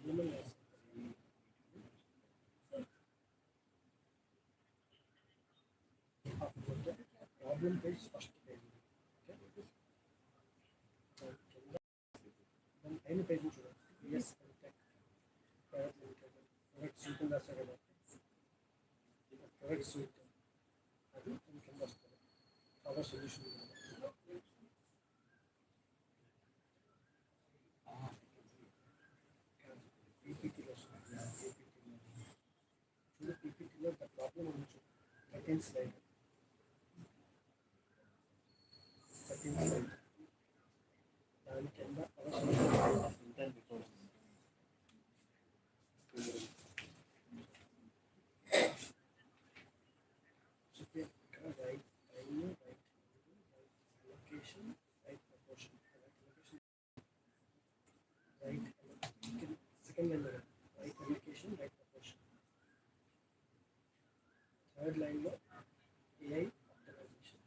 Human as the problem page first page. Okay. Then any page చూడండి. Yes, contact private limited. Product suite and that's again. Product suite. అది కింద వస్తుంది. Our solution. PPT లో వస్తుంది. చూడు PPT లో the problem ఉంది. Second slide. Second slide. దాని కింద our solution. Right time, right allocation, right proportion, right allocation, right second line లో right allocation, right proportion. Third line లో AI optimization.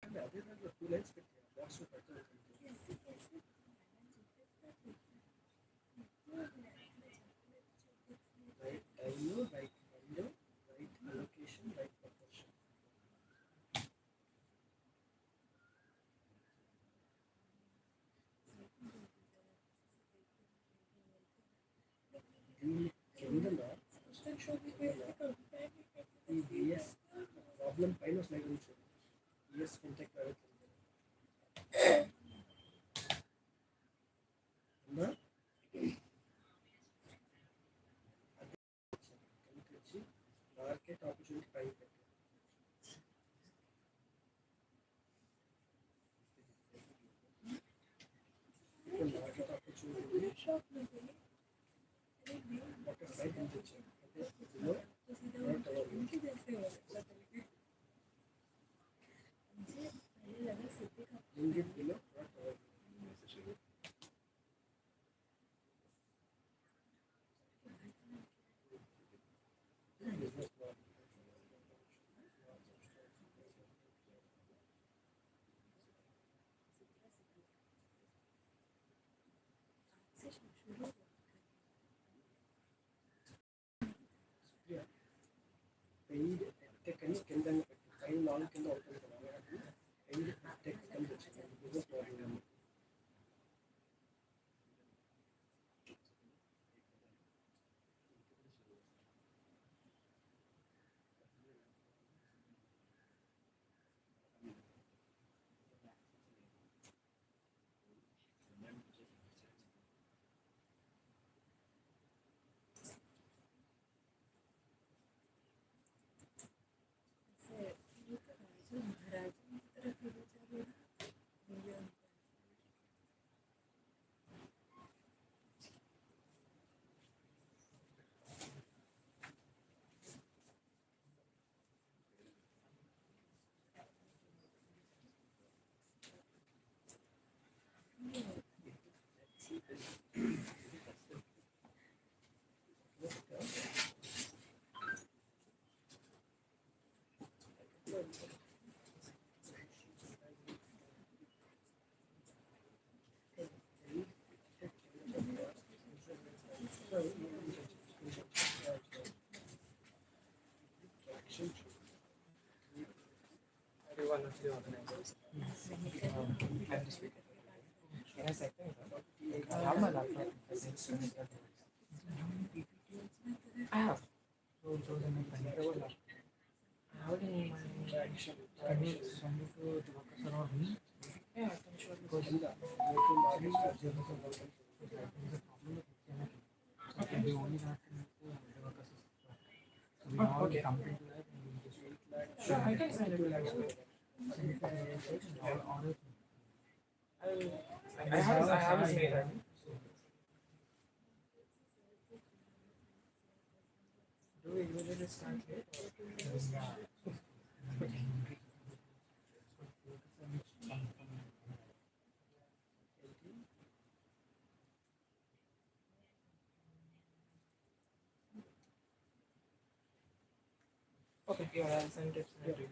అంటే అదే దాంట్లో 2 lines పెట్టారు బాక్స్ పెట్టారు. Right time, right window, right allocation, right proportion. దీని కిందన ఈ బిఎస్ ప్రాబ్లం పైన స్లైడ్ నుంచి బిఎస్ ఫిన్టెక్ ప్రైవేట్ వచ్చి మార్కెట్ ఆపర్చునిటీ పైన పెట్టారు. ఇక్కడ మార్కెట్ ఆపర్చునిటీ ఒక స్లైడ్ నుంచి వచ్చారు. అంటే ఇందులో linked below business paid tech అని కింద పైన 4 కింద అవుతుంది కదా పెయిడ్ టెక్ కింద వచ్చింది business model. Everyone of the organizers. Have to speak. Can I say that? I have my laptop. I have. So chosen my pen. I have it in my action. Can you send it to the workers around me? Yeah, I can show you. Because there is a problem with so can be only that the workers. So we all come into that and we just sure I can send it to you. I haven't made it. Do we usually start late? Okay, yeah, I'll send it to you.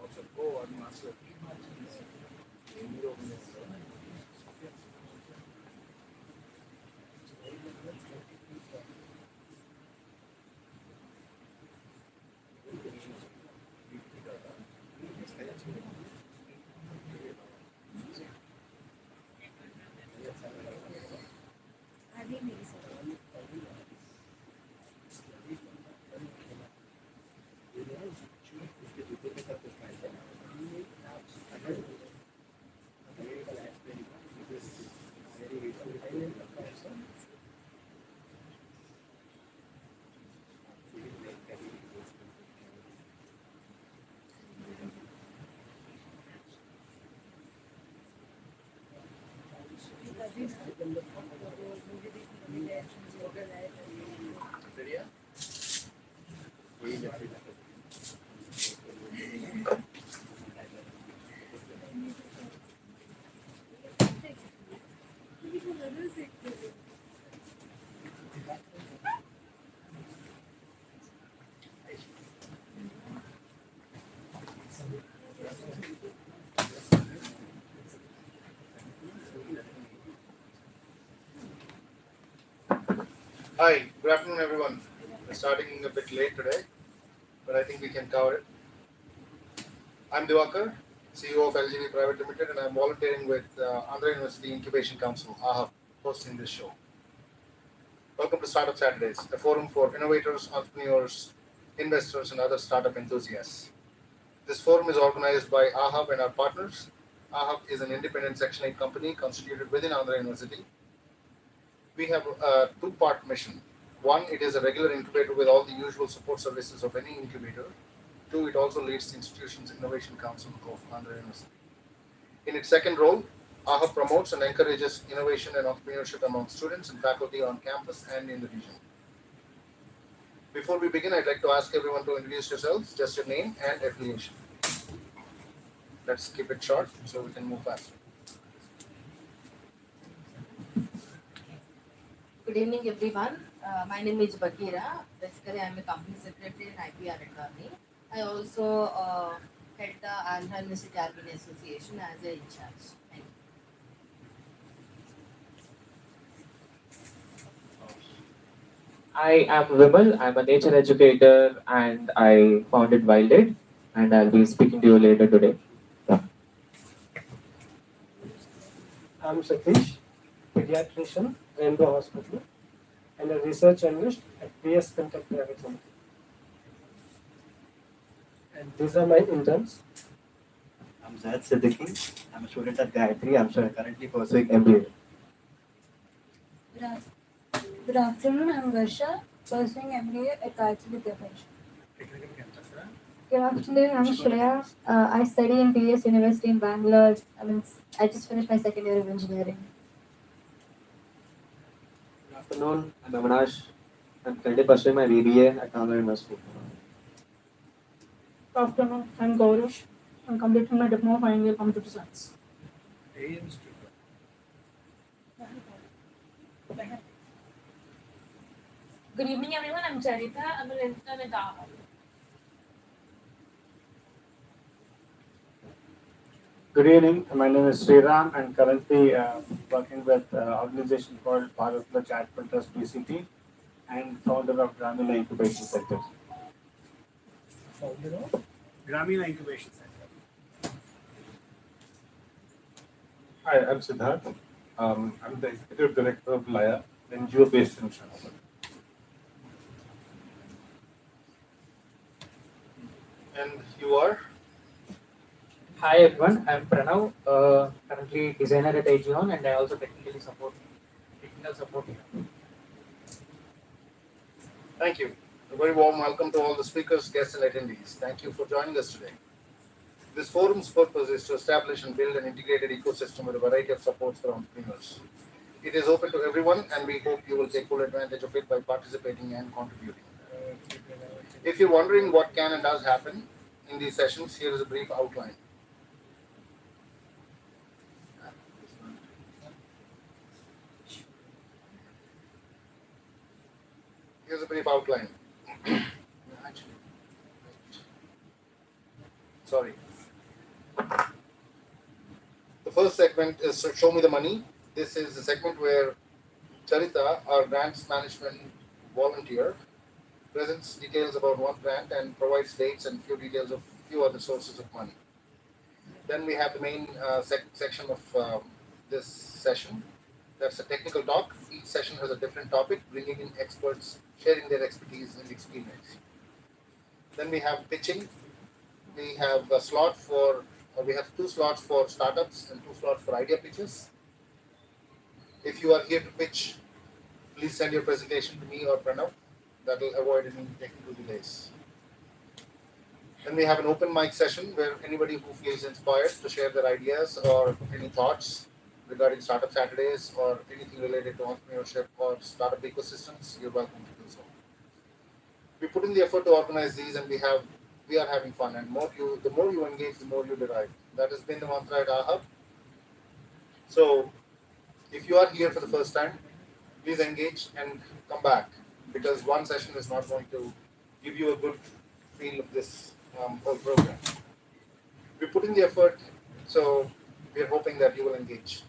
What's your BR our team is ask her can you Hi, good afternoon, everyone. We're starting a bit late today, but I think we can cover it. I'm Diwakar, CEO of LGV Private Limited, and I'm volunteering with Andhra University Incubation Council, AHA, hosting this show. Welcome to Startup Saturdays, a forum for innovators, entrepreneurs, investors, and other startup enthusiasts. This forum is organized by AHUB and our partners. AHUB is an independent Section 8 company constituted within Andhra University. We have a two-part mission. One, it is a regular incubator with all the usual support services of any incubator. Two, it also leads the institution's Innovation Council of Andhra University. In its second role, AHUB promotes and encourages innovation and entrepreneurship among students and faculty on campus and in the region. Before we begin, I'd like to ask everyone to introduce yourselves, just your name and affiliation. Let's keep it short so we can move faster. Good evening, everyone. My name is Bagheera. Basically, I'm a company secretary and IPR attorney. I also head the Andhra University Alumni Association as a in charge. Thank you. I am Vimal. I'm a nature educator and I founded Wilded, and I'll be speaking to you later today. I'm Satish, pediatrician, Rainbow Hospital, and a research analyst at PS Fintech Private Limited. And these are my interns. I'm Zahid Siddiqui. I'm a student at Gayatri. I'm currently pursuing MBA. Good afternoon, I'm Varsha, pursuing MBA at Gayatri Vidyapesh. Good afternoon, I'm Shreya. I study in PS University in Bangalore. I just finished my second year of engineering. Good afternoon, I'm Avinash. I'm currently pursuing my BBA at Andhra University. Good afternoon, I'm Gaurish. I'm completing my diploma final year computer science. Good evening, everyone. I'm Charita. I'm an intern at AHA. Good evening. My name is Sriram and currently working with an organization called Bharat Charitable Trust BCT and founder of Gramina Incubation Center. Founder of Gramina Incubation Center. Hi, I'm Siddharth. I'm the executive director of Laya, an NGO based in Srinagar. And you are? Hi everyone, I'm Pranav, currently designer at Aegeon, and I also technical support here. Thank you. A very warm welcome to all the speakers, guests, and attendees. Thank you for joining us today. This forum's purpose is to establish and build an integrated ecosystem with a variety of supports for entrepreneurs. It is open to everyone, and we hope you will take full advantage of it by participating and contributing. If you're wondering what can and does happen in these sessions, here is a brief outline. Here's a brief outline. Sorry. The first segment is Show Me the Money. This is the segment where Charita, our grants management volunteer, presents details about one grant and provides dates and few details of few other sources of money. Then we have the main section of this session. That's a technical talk. Each session has a different topic, bringing in experts, sharing their expertise and experience. Then we have pitching. We have we have 2 slots for startups and 2 slots for idea pitches. If you are here to pitch, please send your presentation to me or Pranav. That will avoid any technical delays. Then we have an open mic session where anybody who feels inspired to share their ideas or any thoughts regarding Startup Saturdays or anything related to entrepreneurship or startup ecosystems, you're welcome to do so. We put in the effort to organize these, and we are having fun. And the more you engage, the more you derive. That has been the mantra at AHUB. So, if you are here for the first time, please engage and come back, because one session is not going to give you a good feel of this whole program. We put in the effort, so we are hoping that you will engage.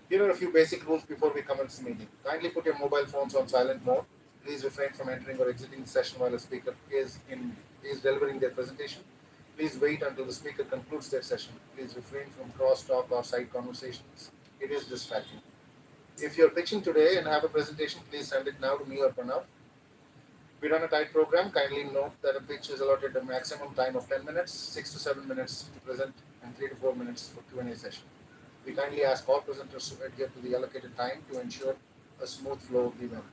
Here are a few basic rules before we commence the meeting. Kindly put your mobile phones on silent mode Please refrain from entering or exiting the session while a speaker is delivering their presentation. Please wait until the speaker concludes their session. Please refrain from cross-talk or side conversations. It is distracting. If you're pitching today and have a presentation, please send it now to me or Pranav. We run a tight program. Kindly note that a pitch is allotted a maximum time of 10 minutes, 6 to 7 minutes to present, and 3 to 4 minutes for Q&A session. We kindly ask all presenters to adhere to the allocated time to ensure a smooth flow of the event.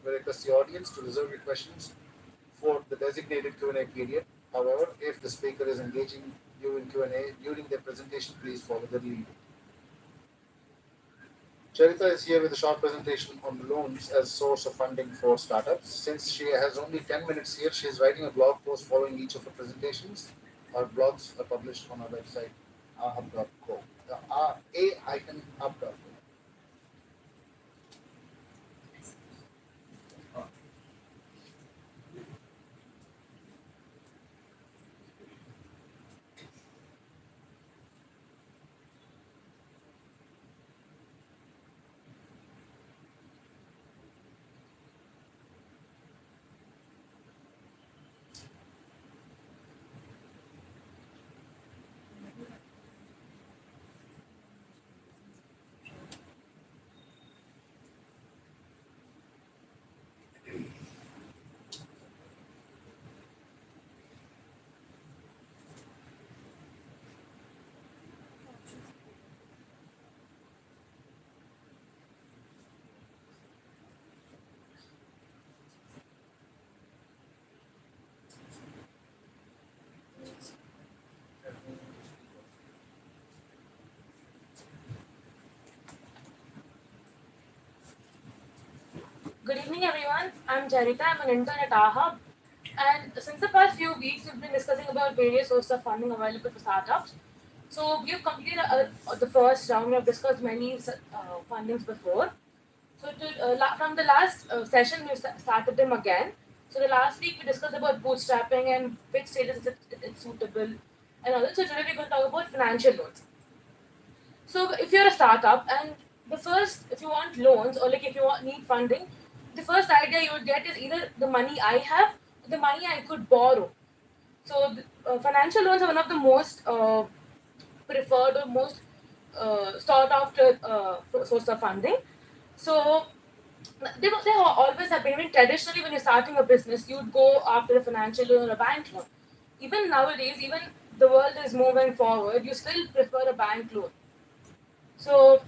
We request the audience to reserve your questions for the designated Q&A period. However, if the speaker is engaging you in Q&A during their presentation, please follow the lead. Charita is here with a short presentation on loans as source of funding for startups. Since she has only 10 minutes here, she is writing a blog post following each of her presentations. Our blogs are published on our website, ahub.co. A-hub.co. Good evening, everyone. I'm Charita. I'm an intern at AHUB. And since the past few weeks, we've been discussing about various sources of funding available for startups. So we've completed the first round. We have discussed many fundings before. So from the last session, we started them again. So the last week, we discussed about bootstrapping and which stages it's suitable. And all that. So today, we're going to talk about financial loans. So if you're a startup and if you want loans or like if you need funding, the first idea you would get is either the money I have or the money I could borrow. So financial loans are one of the most preferred or most sought after source of funding. So they always have been. I mean, traditionally, when you're starting a business, you'd go after a financial loan or a bank loan. Even nowadays, even the world is moving forward, you still prefer a bank loan. So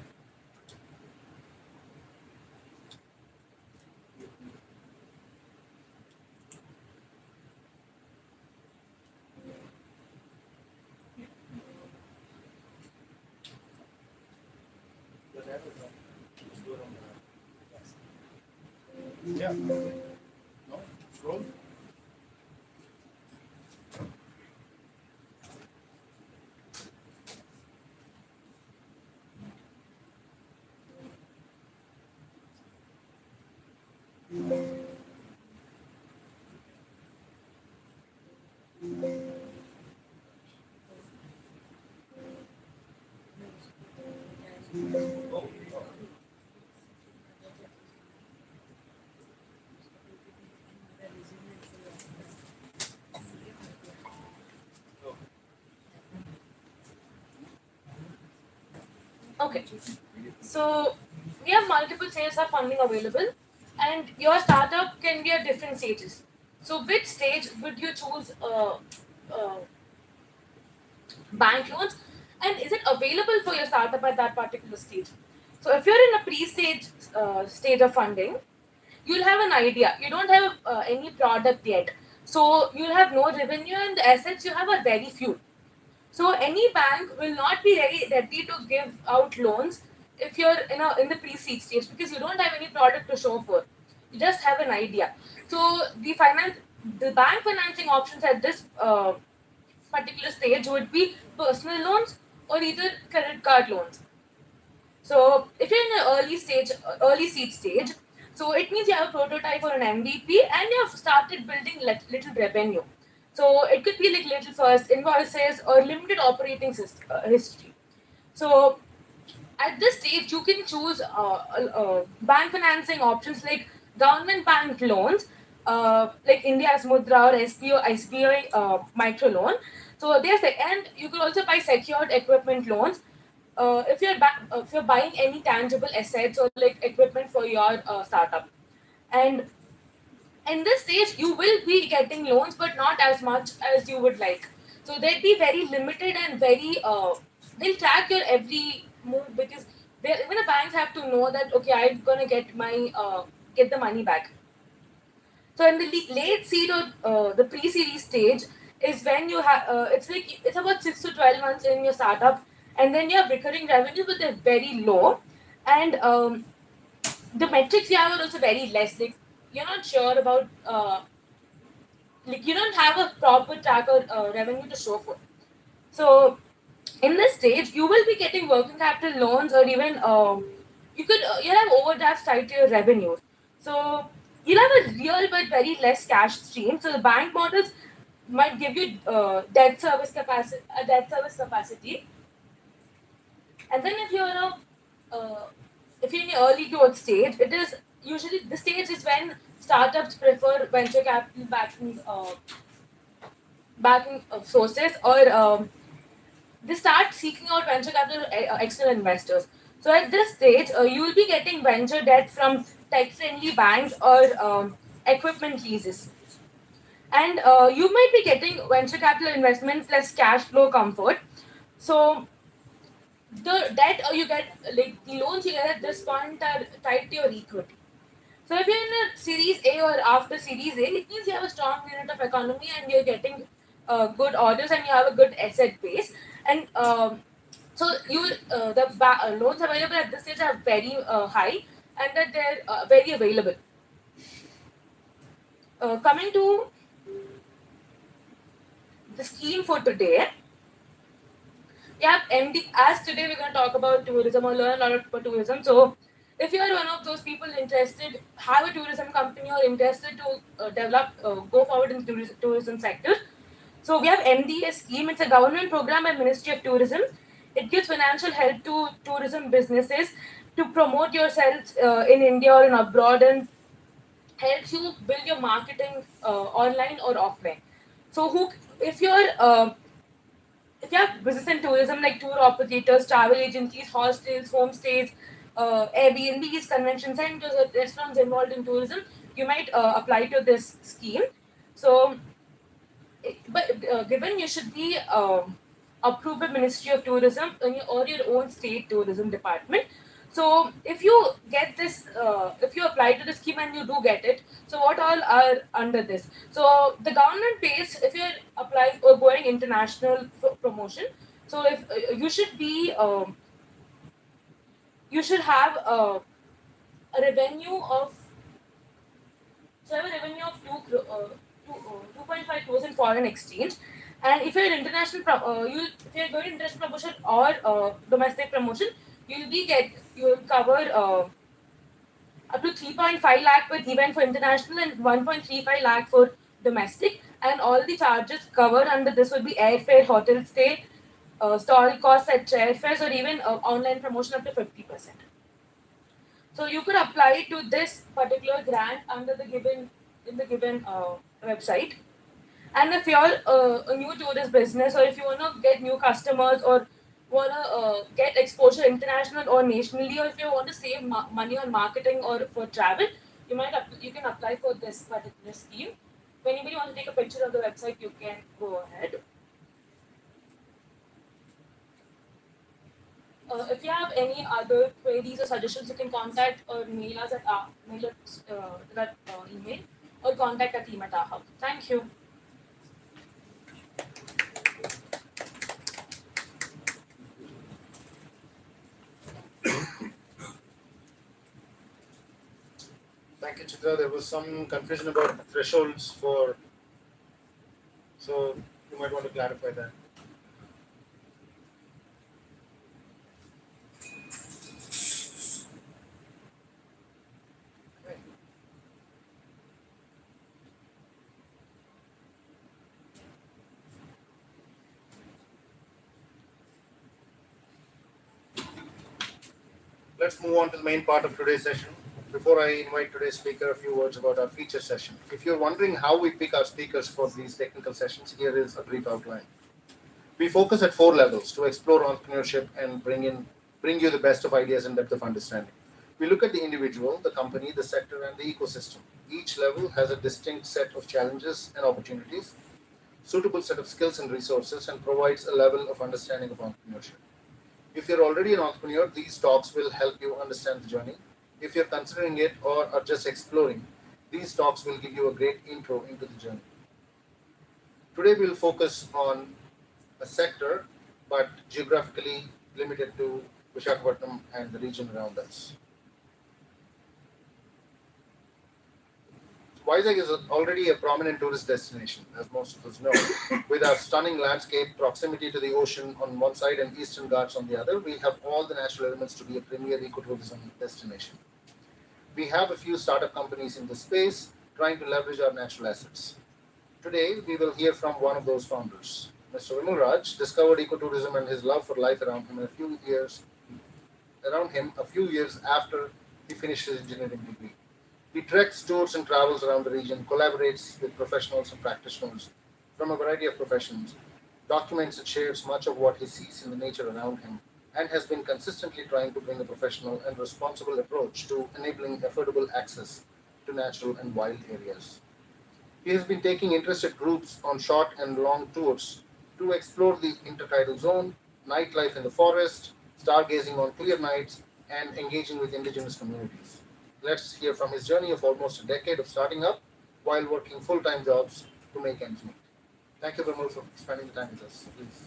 Yeah. No? Scroll. okay, so we have multiple stages of funding available, and your startup can be at different stages. So, which stage would you choose bank loans, and is it available for your startup at that particular stage? So, if you're in a pre-stage stage of funding, you'll have an idea. You don't have any product yet, so you'll have no revenue, and the assets you have are very few. So any bank will not be ready to give out loans if you're in the pre-seed stage because you don't have any product to show for. You just have an idea. So the bank financing options at this particular stage would be personal loans or either credit card loans. So if you're in the early seed stage, so it means you have a prototype or an MVP and you have started building little revenue. So it could be like little first invoices or limited operating history. So at this stage, you can choose bank financing options like government bank loans, like India's Mudra or SBI micro loan. So there's and you could also buy secured equipment loans. If you're buying any tangible assets or like equipment for your startup, and in this stage you will be getting loans, but not as much as you would like. So they'd be very limited and very they'll track your every move, because even the banks have to know that okay, I'm gonna get my get the money back. So in the late seed or the pre-series stage is when you have it's like it's about 6 to 12 months in your startup, and then you have recurring revenue, but they're very low, and the metrics you have are also very less. Like you're not sure about like you don't have a proper track or revenue to show for. So in this stage, you will be getting working capital loans, or even you'll have overdrafts tied to your revenues. So you'll have a real but very less cash stream. So the bank models might give you debt service capacity, and then if you're in the early growth stage, it is usually the stage is when startups prefer venture capital backing sources, or they start seeking out venture capital external investors. So at this stage, you will be getting venture debt from tech-friendly banks or equipment leases, and you might be getting venture capital investment plus cash flow comfort. So the debt you get, like the loans you get at this point, are tied to your equity. So if you're in a Series A or after Series A, it means you have a strong unit of economy and you're getting good orders and you have a good asset base. And so the loans available at this stage are very high, and that they're very available. Coming to the scheme for today, yeah, MD. As today we're going to talk about tourism or learn a lot about tourism. So if you are one of those people interested, have a tourism company or interested to go forward in the tourism sector, so we have MDA scheme. It's a government program by Ministry of Tourism. It gives financial help to tourism businesses to promote yourselves in India or in abroad, and helps you build your marketing online or offline. So if you have business and tourism like tour operators, travel agencies, hostels, homestays, Airbnbs, convention centers, or restaurants involved in tourism, you might apply to this scheme. So, given you should be approved by Ministry of Tourism or your own state tourism department. So if you get this, if you apply to the scheme and you do get it, so what all are under this? So the government pays if you're applying or going international promotion. So if you should have a revenue of so I have a revenue of 2.5 crores in foreign exchange. And if you're international, if you're going international promotion or domestic promotion, you'll cover up to 3.5 lakh per event for international and 1.35 lakh for domestic. And all the charges covered under this would be airfare, hotel stay, stall costs at airfares, or even online promotion up to 50%. So you could apply to this particular grant under the given website. And if you're a new tourist business, or if you want to get new customers, or want to get exposure international or nationally, or if you want to save money on marketing or for travel, you can apply for this particular scheme. If anybody wants to take a picture of the website, you can go ahead. If you have any other queries or suggestions, you can contact or mail us at that email, or contact our team at our hub. Thank you. Thank you, Chitra. There was some confusion about thresholds for, so you might want to clarify that. Let's move on to the main part of today's session, Before I invite today's speaker, a few words about our feature session. If you're wondering how we pick our speakers for these technical sessions, here is a brief outline. We focus at 4 levels to explore entrepreneurship and bring you the best of ideas and depth of understanding. We look at the individual, the company, the sector, and the ecosystem. Each level has a distinct set of challenges and opportunities, suitable set of skills and resources, and provides a level of understanding of entrepreneurship. If you're already an entrepreneur, these talks will help you understand the journey. If you're considering it or are just exploring, these talks will give you a great intro into the journey. Today we'll focus on a sector, but geographically limited to Visakhapatnam and the region around us. Vizag is already a prominent tourist destination, as most of us know. With our stunning landscape, proximity to the ocean on one side and Eastern Ghats on the other, we have all the natural elements to be a premier ecotourism destination. We have a few startup companies in this space trying to leverage our natural assets. Today, we will hear from one of those founders. Mr. Vimal Raj discovered ecotourism and his love for life around him a few years after he finished his engineering degree. He treks, tours, and travels around the region, collaborates with professionals and practitioners from a variety of professions, documents and shares much of what he sees in the nature around him, and has been consistently trying to bring a professional and responsible approach to enabling affordable access to natural and wild areas. He has been taking interested groups on short and long tours to explore the intertidal zone, nightlife in the forest, stargazing on clear nights, and engaging with indigenous communities. Let's hear from his journey of almost a decade of starting up while working full-time jobs to make ends meet. Thank you, Vimal, for spending the time with us. Please.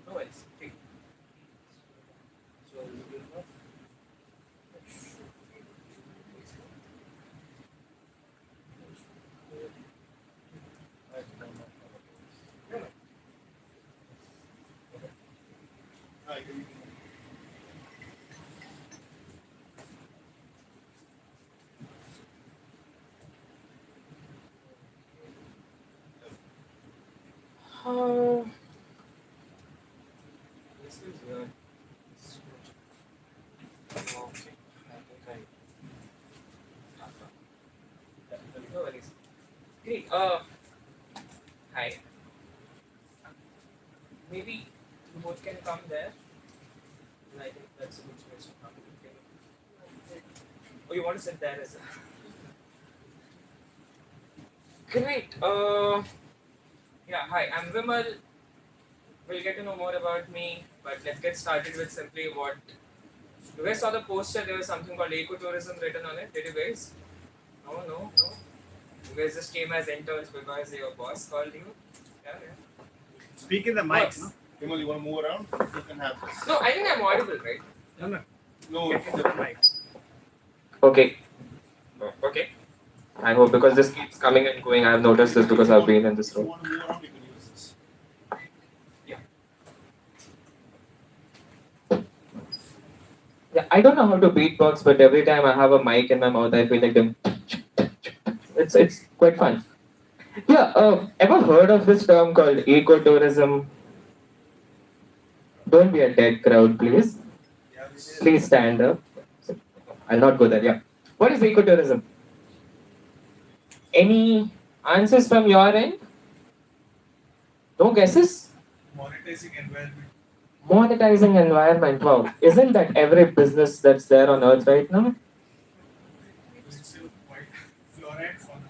No worries. Take. So you will have. Hi, good evening. This is weird. Okay. I think no worries. Great. Hi. Maybe you both can come there. I think that's a good space to come. Oh, you want to sit there as well? Great. Yeah, hi, I'm Vimal. We'll get to know more about me, but let's get started with simply what. You guys saw the poster, there was something called ecotourism written on it. Did you guys? No. You guys just came as interns because your boss called you. Yeah. Speak in the mic. Boss. Vimal, you want to move around? You can have this. No, I think I'm audible, right? No, Get into the mic. Okay. Oh, okay. I hope because this keeps coming and going. I've noticed this because I've been in this if you room. want to move around, you can use this. Yeah, I don't know how to beatbox, but every time I have a mic in my mouth, I feel like them. It's quite fun. Yeah. Ever heard of this term called ecotourism? Don't be a dead crowd, please. Please stand up. I'll not go there. Yeah. What is ecotourism? Any answers from your end? No guesses? Monetizing environment. Monetizing environment. Wow. Isn't that every business that's there on earth right now? It's still quite flora and fauna.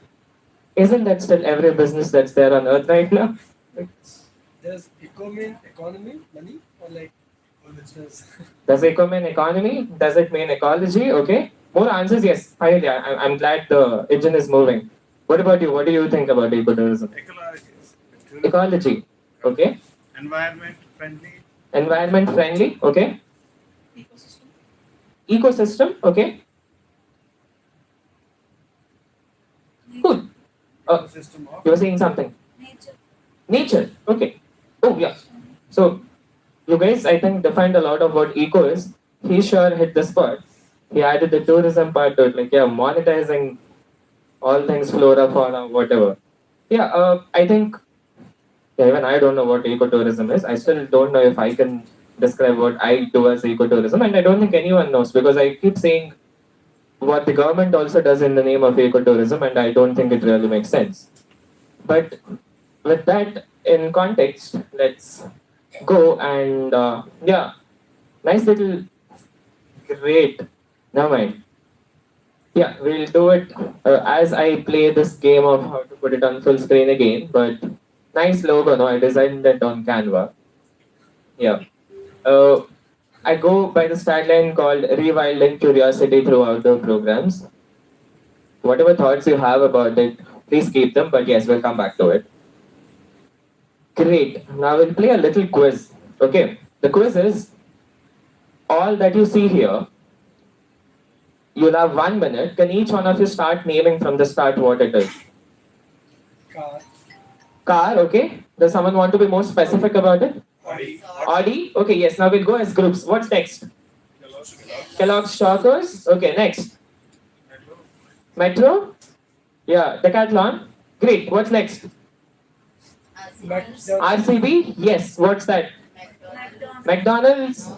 Isn't that still every business that's there on earth right now? Does eco mean economy, money, or like does Does eco mean economy? Does it mean ecology? Okay. More answers? Yes. Finally, I'm glad the engine is moving. What about you? What do you think about ecotourism? Ecology. Okay. Environment friendly. Environment friendly. Okay. Ecosystem. Okay. Cool. System of You were saying something. Nature. Nature. Okay. Oh yeah. So you guys, I think, defined a lot of what eco is. He sure hit the spot. He added the tourism part to it, like monetizing all things flora, fauna, whatever. I think even I don't know what ecotourism is. I still don't know if I can describe what I do as ecotourism, and I don't think anyone knows because I keep saying what the government also does in the name of ecotourism, and I don't think it really makes sense. But with that in context, let's go and nice little great. Never mind. Yeah, we'll do it as I play this game of how to put it on full screen again. But nice logo, no? I designed it on Canva. Yeah. I go by the tagline called Rewilding Curiosity through outdoor programs. Whatever thoughts you have about it, please keep them. But yes, we'll come back to it. Great. Now we'll play a little quiz. Okay. The quiz is all that you see here. You'll have 1 minute. Can each one of you start naming from the start what it is? car, Car, okay. Does someone want to be more specific about it? Audi. Okay, yes. Now we'll go as groups. What's next? Kellogg's Chocos. Okay, next. Metro. Yeah, Decathlon. Great. What's next? RCB. Yes. What's that? McDonald's.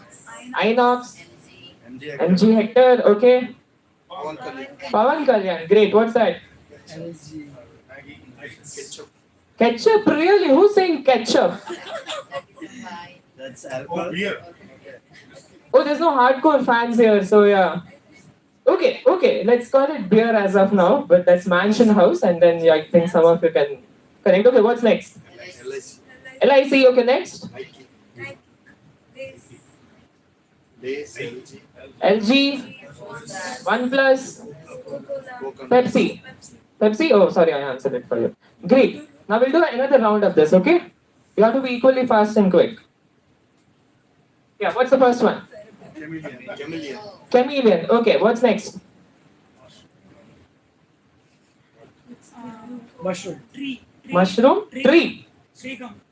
Inox. MG Hector. Okay. Pawan Kalyan. Great. What's that? LG, Ketchup. Really? Who's saying ketchup? That's alcohol. Oh, there's no hardcore fans here, so yeah. Okay, let's call it beer as of now, but that's Mansion House, and then I think some of you can connect. Okay, what's next? LIC, okay, next? LG, OnePlus, Pepsi. Pepsi? Oh, sorry, I answered it for you. Great. Now we'll do another round of this, okay? You have to be equally fast and quick. Yeah, what's the first one? Chameleon. Okay, what's next? mushroom. Mushroom? Tree.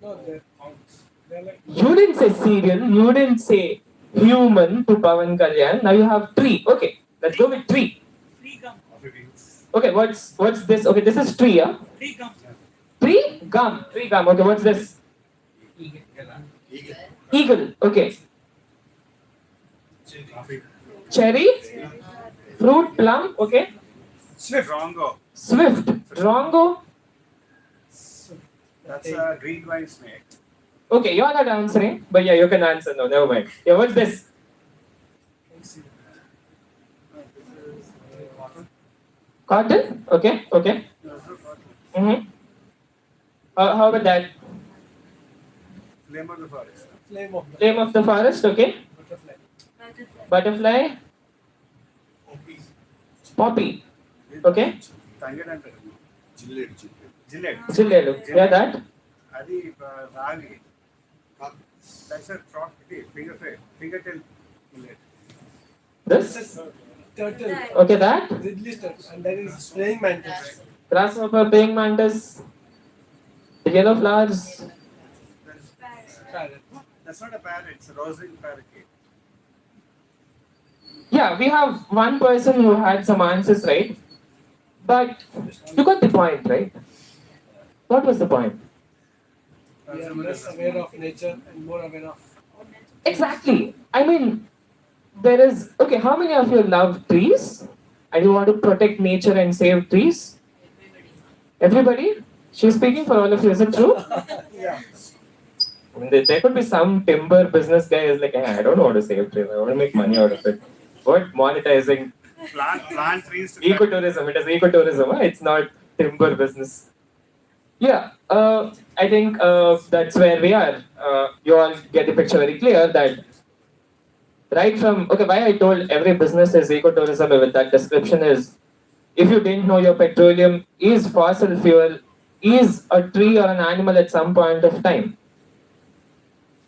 No, they're like You didn't say cereal. You didn't say human to Pawan Kalyan. Now you have tree. Okay, let's go with tree. Okay, what's this? Okay, this is tree, yeah? Tree? Gum. Tree gum. Okay, what's this? Eagle. Okay. Cherry. Fruit. Plum. Okay. Swift. Swift. Drongo. That's a green wine snake. Okay, you're not answering, but yeah, you can answer now. Never mind. Yeah, what's this? Cotton? Okay. Mm-hmm. How about that? Flame of the forest. Flame of the forest, okay. Butterfly. Poppy. Okay. Jilledu. Yeah, that. Adi ragi. That's a fingertail millet. This. turtle. Okay, that. Ridley's turtle. And that is praying mantis. Grasshopper, praying mantis. The yellow flowers. Parrot. That's not a parrot, it's a roseate parakeet. Yeah, we have one person who had some answers right, but you got the point, right? What was the point? We are less aware of nature and more aware of. Exactly. I mean, there is. Okay, how many of you love trees and you want to protect nature and save trees? Everybody? She's speaking for all of you, is it true? Yeah. I mean, there could be some timber business guy who's like, I don't want to save trees, I want to make money out of it. What? Monetizing Plant trees to ecotourism. It is ecotourism, huh? It's not timber business. Yeah, I think that's where we are. You all get the picture very clear that right from, okay, why I told every business is ecotourism with that description is, if you didn't know, your petroleum is fossil fuel, is a tree or an animal at some point of time.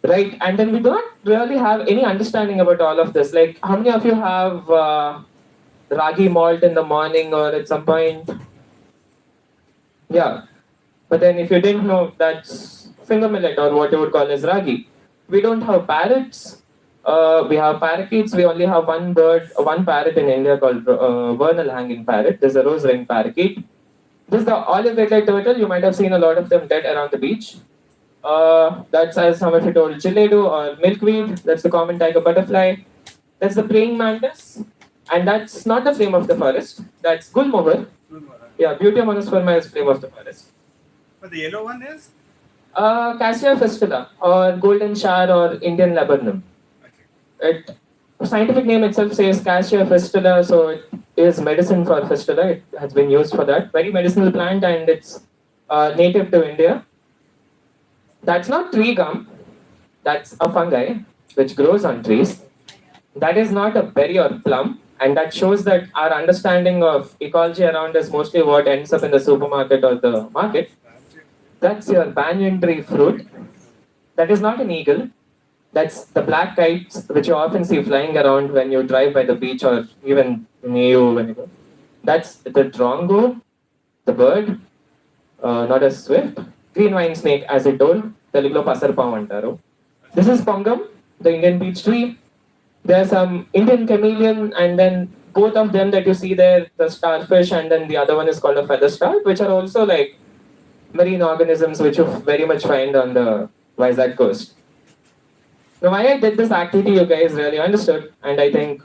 Right, and then we don't really have any understanding about all of this. Like, how many of you have ragi malt in the morning or at some point? Yeah, but then if you didn't know, that's finger millet or what you would call as ragi. We don't have parrots. We have parakeets. We only have one bird, one parrot in India called vernal hanging parrot. There's a rose ring parakeet. This is the olive red turtle. You might have seen a lot of them dead around the beach. That's, as some of you told, Chiledu or milkweed. That's the common tiger butterfly. That's the praying mantis. And that's not the flame of the forest. That's gulmohar. Yeah, Beauty monosperma is flame of the forest. But the yellow one is? Cassia fistula or golden shower or Indian laburnum. It scientific name itself says Cassia fistula, so it is medicine for fistula. It has been used for that. Very medicinal plant, and it's native to India. That's not tree gum. That's a fungi which grows on trees. That is not a berry or plum, and that shows that our understanding of ecology around is mostly what ends up in the supermarket or the market. That's your banyan tree fruit. That is not an eagle. That's the black kites which you often see flying around when you drive by the beach or even in EU when you go. That's the drongo, the bird, not a swift. Green vine snake, as I told, Telugulo pasarpam antaru. This is pongam, the Indian beech tree. There's some Indian chameleon, and then both of them that you see there, the starfish, and then the other one is called a feather star, which are also like marine organisms which you very much find on the Vizag coast. Now, why I did this activity, you guys really understood, and I think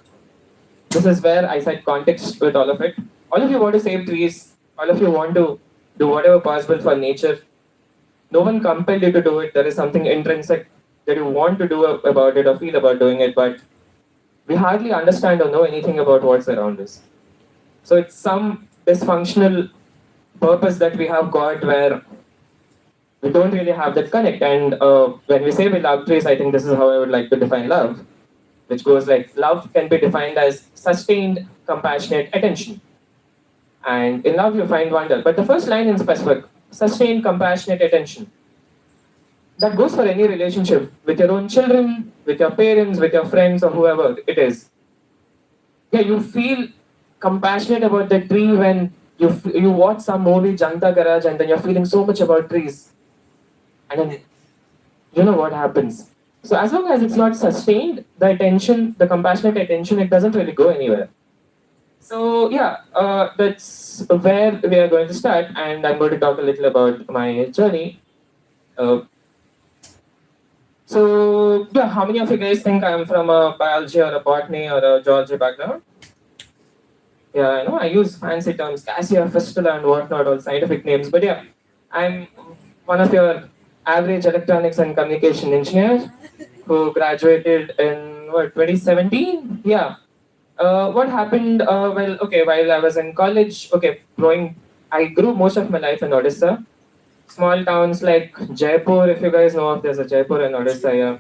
this is where I set context with all of it. All of you want to save trees, all of you want to do whatever possible for nature. No one compelled you to do it. There is something intrinsic that you want to do about it or feel about doing it, but we hardly understand or know anything about what's around us. So it's some dysfunctional purpose that we have got where we don't really have that connect. And when we say we love trees, I think this is how I would like to define love, which goes like love can be defined as sustained, compassionate attention. And in love, you find wonder. But the first line in specific, sustained, compassionate attention, that goes for any relationship with your own children, with your parents, with your friends, or whoever it is. Yeah, you feel compassionate about the tree when you watch some movie, Janta Garage, and then you're feeling so much about trees. And then you know what happens. So as long as it's not sustained, the attention, the compassionate attention, it doesn't really go anywhere. So yeah, that's where we are going to start, and I'm going to talk a little about my journey. So yeah, how many of you guys think I'm from a biology or a botany or a geology background? Yeah, I know I use fancy terms, Cassia fistula and whatnot, all scientific names, but yeah, I'm one of your average electronics and communication engineers who graduated in 2017. Yeah. What happened? Well, okay, while I was in college, okay, I grew most of my life in Odisha. Small towns like Jaipur, if you guys know of, there's a Jaipur in Odisha, yeah.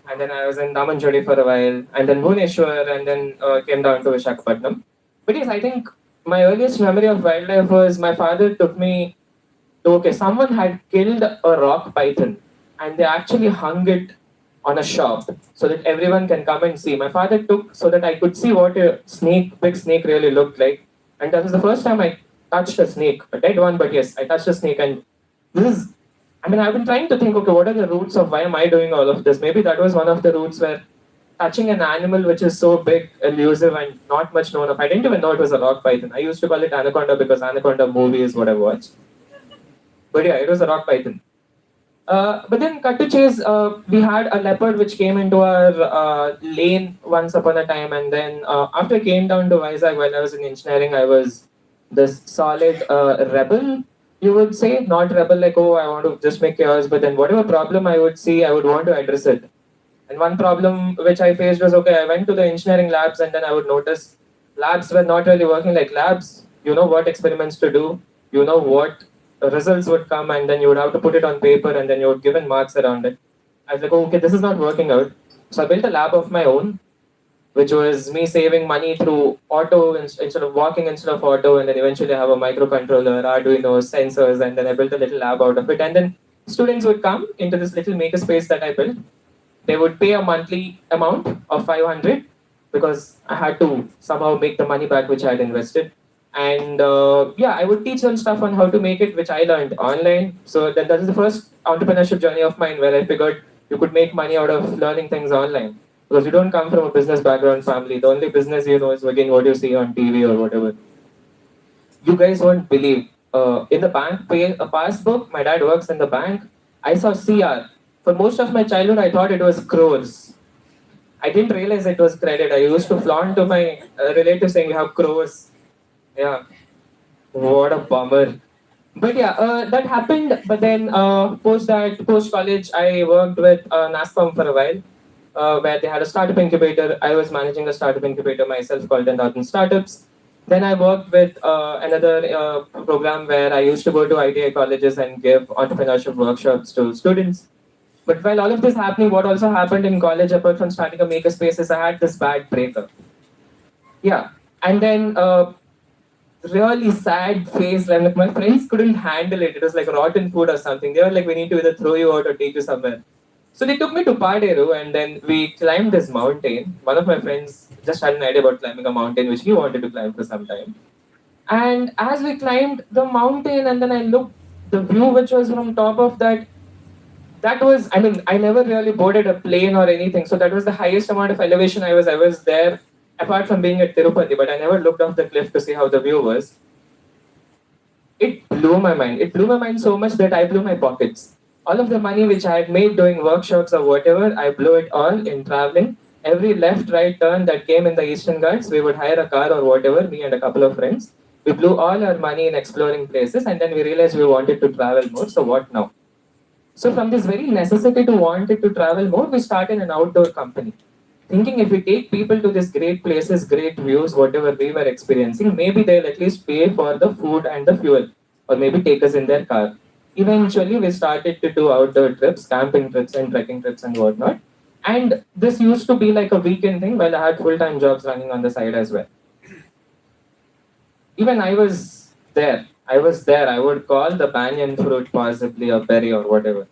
And then I was in Damanjodi for a while, and then Bhubaneswar, and then came down to Visakhapatnam. But yes, I think my earliest memory of wildlife was my father took me to, okay, someone had killed a rock python, and they actually hung it on a shop so that everyone can come and see. My father took so that I could see what a big snake really looked like. And that was the first time I touched a snake, a dead one, but yes, I touched a snake. And this is, I've been trying to think, okay, what are the roots of why am I doing all of this? Maybe that was one of the roots where touching an animal which is so big, elusive, and not much known of. I didn't even know it was a rock python. I used to call it anaconda because anaconda movie is what I watched. But yeah, it was a rock python. But then, cut to chase, we had a leopard which came into our lane once upon a time, and then after I came down to Vizag while I was in engineering, I was this solid rebel, you would say. Not rebel like, oh, I want to just make chaos, but then whatever problem I would see, I would want to address it. And one problem which I faced was, okay, I went to the engineering labs, and then I would notice labs were not really working like labs. You know what experiments to do, you know what results would come and then you would have to put it on paper and then you would give in marks around it. I was like, oh, okay, this is not working out. So I built a lab of my own, which was me saving money through auto instead of walking instead of auto, and then eventually have a microcontroller, Arduino, sensors, and then I built a little lab out of it. And then students would come into this little makerspace that I built. They would pay a monthly amount of 500 because I had to somehow make the money back which I had invested. And yeah, I would teach them stuff on how to make it, which I learned online. So that is the first entrepreneurship journey of mine where I figured you could make money out of learning things online. Because you don't come from a business background family. The only business you know is again what you see on TV or whatever. You guys won't believe. In the bank a passbook, my dad works in the bank. I saw CR. For most of my childhood, I thought it was crores. I didn't realize it was credit. I used to flaunt to my relatives saying, "We have crores." Yeah. What a bummer. But yeah, that happened. But then post college, I worked with NASPAM for a while. Where they had a startup incubator. I was managing a startup incubator myself called 10,000 Startups. Then I worked with another program where I used to go to ITI colleges and give entrepreneurship workshops to students. But while all of this happening, what also happened in college, apart from starting a makerspace, is I had this bad breakup. Yeah, and then really sad phase when like, my friends couldn't handle it. It was like rotten food or something. They were like, we need to either throw you out or take you somewhere. So they took me to Paderu and then we climbed this mountain. One of my friends just had an idea about climbing a mountain which he wanted to climb for some time. And as we climbed the mountain and then I looked, the view which was from top of that was, I mean, I never really boarded a plane or anything. So that was the highest amount of elevation I was there, apart from being at Tirupati, but I never looked off the cliff to see how the view was. It blew my mind. It blew my mind so much that I blew my pockets. All of the money which I had made doing workshops or whatever, I blew it all in traveling. Every left, right turn that came in the Eastern Ghats, we would hire a car or whatever, me and a couple of friends. We blew all our money in exploring places and then we realized we wanted to travel more, so what now? So from this very necessity to wanted to travel more, we started an outdoor company. Thinking if we take people to these great places, great views, whatever we were experiencing, maybe they'll at least pay for the food and the fuel, or maybe take us in their car. Eventually, we started to do outdoor trips, camping trips and trekking trips and whatnot. And this used to be like a weekend thing while I had full-time jobs running on the side as well. Even I was there. I would call the banyan fruit possibly a berry or whatever.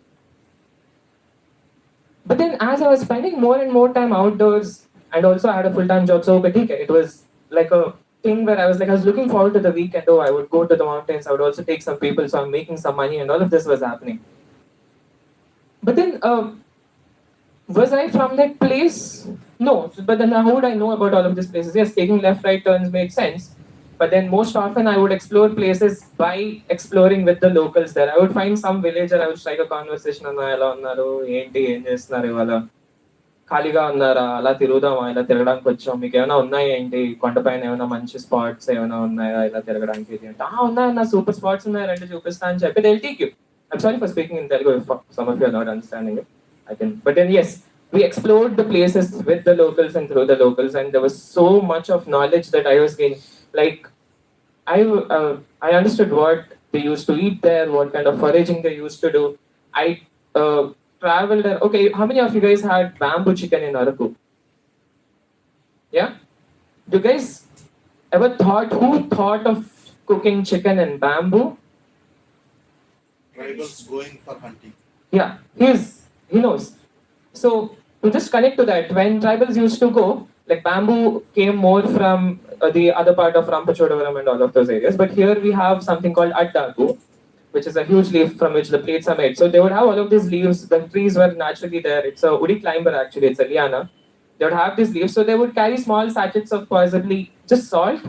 But then as I was spending more and more time outdoors and also I had a full-time job, so it was like a thing where I was looking forward to the weekend. Oh, I would go to the mountains. I would also take some people, so I'm making some money, and all of this was happening. But then, was I from that place? No. But then, how would I know about all of these places? Yes, taking left, right turns made sense. But then, most often, I would explore places by exploring with the locals there. I would find some villager. I would strike a conversation. ఖాళీగా ఉన్నారా, అలా తిరుగుదామా, ఇలా తిరగడానికి వచ్చాం, మీకు ఏమైనా ఉన్నాయి ఏంటి, కొండపైన ఏమైనా మంచి స్పాట్స్ ఏమైనా ఉన్నాయా ఇలా తిరగడానికి ఇది అంటే, ఉన్నాయన్న సూపర్ స్పాట్స్ ఉన్నాయి రండి చూపిస్తా అని చెప్పి they'll take you. I'm sorry for speaking in Telugu if some of you are not understanding it. But then yes, we explored the places with the locals and through the locals, and there was so much of knowledge that I was gaining. Like I understood what they used to eat there, what kind of foraging they used to do. I traveled there. Okay, how many of you guys had bamboo chicken in Araku? Yeah? Do you guys ever who thought of cooking chicken in bamboo? Tribals going for hunting. Yeah, he knows. So to just connect to that, when tribals used to go, like bamboo came more from the other part of Rampachodavaram and all of those areas. But here we have something called Addaku, which is a huge leaf from which the plates are made. So they would have all of these leaves. The trees were naturally there. It's a woody climber actually. It's a liana. They would have these leaves. So they would carry small sachets of possibly just salt,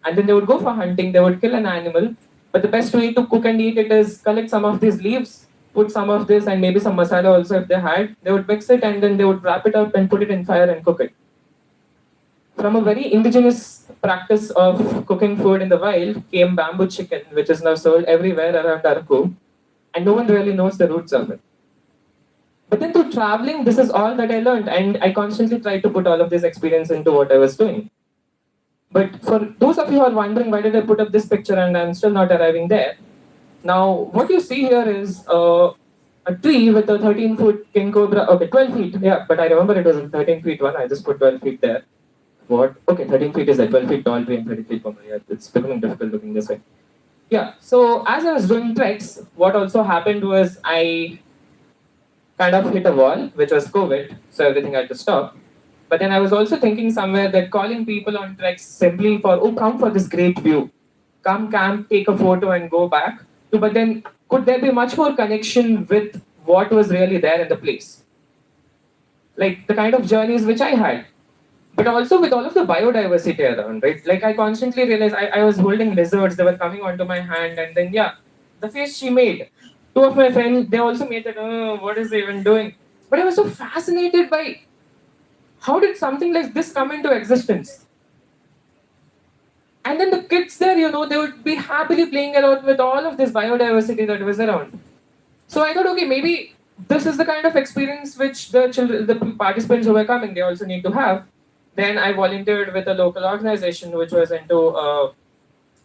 and then they would go for hunting. They would kill an animal. But the best way to cook and eat it is collect some of these leaves, put some of this and maybe some masala also if they had. They would mix it and then they would wrap it up and put it in fire and cook it. From a very indigenous practice of cooking food in the wild came bamboo chicken, which is now sold everywhere around Araku, and no one really knows the roots of it. But then through traveling, this is all that I learned, and I constantly tried to put all of this experience into what I was doing. But for those of you who are wondering why did I put up this picture and I'm still not arriving there, Now, what you see here is a tree with a 13-foot king cobra. Okay, 12 feet. Yeah, but I remember it was a 13 feet one. I just put 12 feet there. What? Okay, 13 feet is a 12 feet tall tree and 30 feet Puma. Yeah, it's becoming difficult looking this way. Yeah, so as I was doing treks, what also happened was I kind of hit a wall, which was COVID, so everything had to stop. But then I was also thinking somewhere that calling people on treks simply for, oh, come for this great view, come camp, take a photo and go back. But then could there be much more connection with what was really there in the place? Like the kind of journeys which I had. But also with all of the biodiversity around, right? Like I constantly realized I was holding lizards, they were coming onto my hand, and then yeah, the face she made. Two of my friends, they also made that, oh, what is they even doing? But I was so fascinated by how did something like this come into existence? And then the kids there, they would be happily playing around with all of this biodiversity that was around. So I thought, okay, maybe this is the kind of experience which the children, the participants who were coming, they also need to have. Then I volunteered with a local organization which was into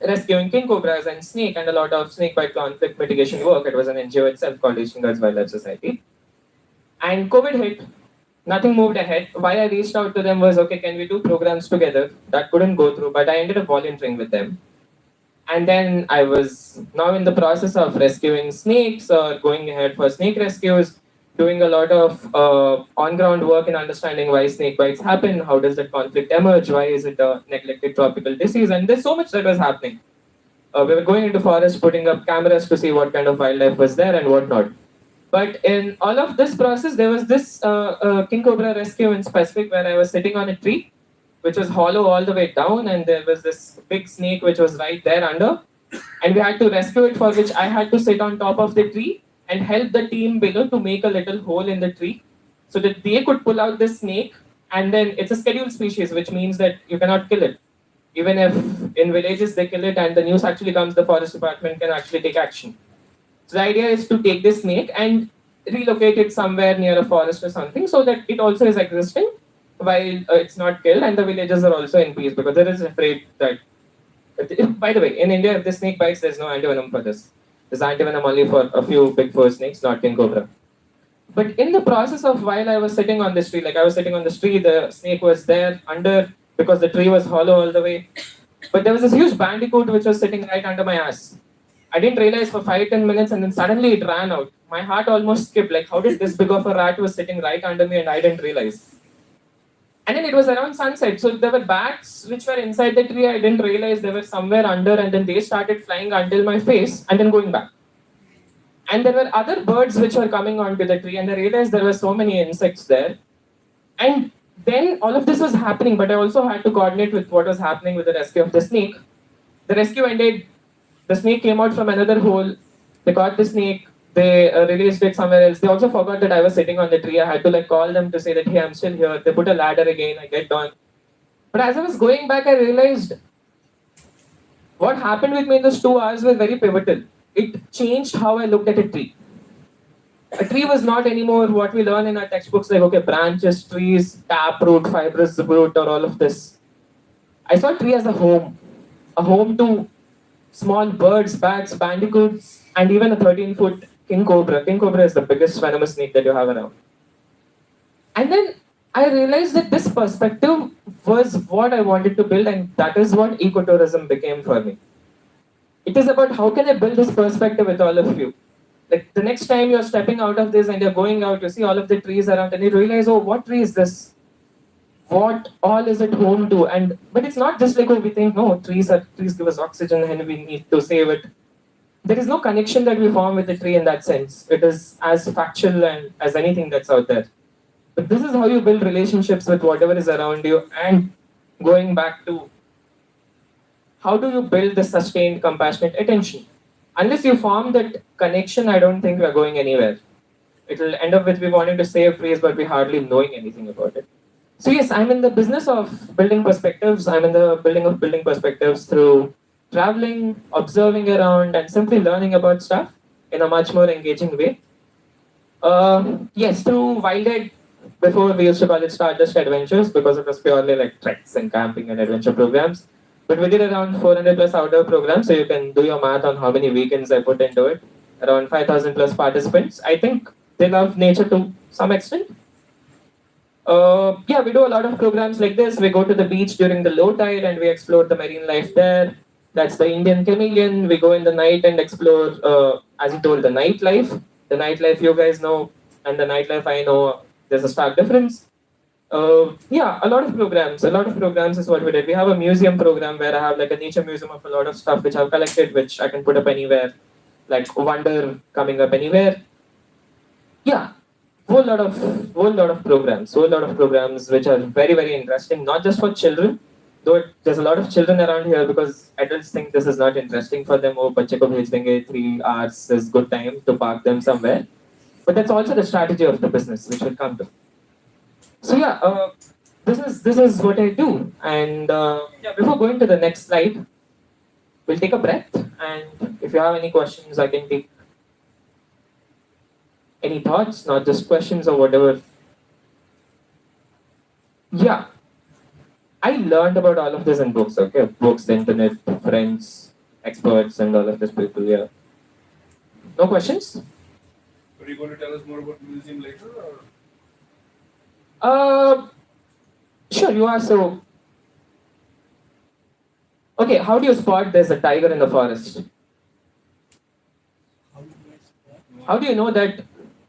rescuing king cobras and snake and a lot of snake bite conflict mitigation work. It was an NGO itself called Asian Guards Wildlife Society. And COVID hit, nothing moved ahead. Why I reached out to them was, okay, can we do programs together? That couldn't go through, but I ended up volunteering with them. And then I was now in the process of rescuing snakes or going ahead for snake rescues, doing a lot of on-ground work in understanding why snake bites happen, how does that conflict emerge, why is it a neglected tropical disease, and there's so much that was happening. We were going into forest, putting up cameras to see what kind of wildlife was there and whatnot. But in all of this process, there was this king cobra rescue in specific where I was sitting on a tree, which was hollow all the way down, and there was this big snake which was right there under, and we had to rescue it, for which I had to sit on top of the tree and help the team below to make a little hole in the tree so that they could pull out the snake. And then it's a scheduled species, which means that you cannot kill it. Even if in villages they kill it and the news actually comes, the forest department can actually take action. So the idea is to take this snake and relocate it somewhere near a forest or something so that it also is existing while it's not killed, and the villagers are also in peace, because there is afraid that, by the way, in India, if the snake bites, there's no antivenom for this. There's antivenom only for a few big fur snakes, not king cobra. But in the process of while I was sitting on this tree, like I was sitting on this tree, the snake was there under, because the tree was hollow all the way. But there was this huge bandicoot which was sitting right under my ass. I didn't realize for 5-10 minutes, and then suddenly it ran out. My heart almost skipped, like how did this big of a rat was sitting right under me and I didn't realize. And then it was around sunset, so there were bats which were inside the tree. I didn't realize they were somewhere under, and then they started flying until my face and then going back. And there were other birds which were coming onto the tree, and I realized there were so many insects there. And then all of this was happening, but I also had to coordinate with what was happening with the rescue of the snake. The rescue ended, the snake came out from another hole, they caught the snake, they released it somewhere else. They also forgot that I was sitting on the tree. I had to call them to say that, hey, I'm still here. They put a ladder again, I get down. But as I was going back, I realized what happened with me in those 2 hours was very pivotal. It changed how I looked at a tree. A tree was not anymore what we learn in our textbooks, like, okay, branches, trees, taproot, fibrous root, or all of this. I saw a tree as a home to small birds, bats, bandicoots, and even a 13-foot king cobra. King cobra is the biggest venomous snake that you have around. And then I realized that this perspective was what I wanted to build, and that is what ecotourism became for me. It is about how can I build this perspective with all of you. Like the next time you're stepping out of this and you're going out, you see all of the trees around and you realize, oh, what tree is this? What all is it home to? But it's not just like, oh, we think, no, trees give us oxygen and we need to save it. There is no connection that we form with the tree in that sense. It is as factual and as anything that's out there. But this is how you build relationships with whatever is around you, and going back to how do you build the sustained compassionate attention? Unless you form that connection, I don't think we're going anywhere. It will end up with we wanting to save trees, but we hardly knowing anything about it. So yes, I'm in the business of building perspectives. I'm in the building perspectives through traveling, observing around, and simply learning about stuff in a much more engaging way. Yes, through Wilded, before we used to call it Stardust Adventures because it was purely like treks and camping and adventure programs. But we did around 400 plus outdoor programs, so you can do your math on how many weekends I put into it. Around 5,000 plus participants. I think they love nature to some extent. Yeah, we do a lot of programs like this. We go to the beach during the low tide and we explore the marine life there. That's the Indian chameleon. We go in the night and explore, as you told, the nightlife. The nightlife you guys know, and the nightlife I know, there's a stark difference. Yeah, a lot of programs. A lot of programs is what we did. We have a museum program where I have like a nature museum of a lot of stuff which I've collected, which I can put up anywhere, like wonder coming up anywhere. Yeah, whole lot of programs which are very very interesting, not just for children. Though there's a lot of children around here because adults think this is not interesting for them. Oh, बच्चे को भेज देंगे 3 hours is good time to park them somewhere. But that's also the strategy of the business, which we'll come to. So yeah, this is what I do. And yeah, before going to the next slide, we'll take a breath. And if you have any questions, I can take any thoughts, not just questions or whatever. Yeah, I learned about all of this in books. Okay, books, the internet, friends, experts, and all of these people. Yeah. No questions? Are you going to tell us more about the museum later? Or? Sure, you are. So, okay, how do you spot there's a tiger in the forest? How do you know that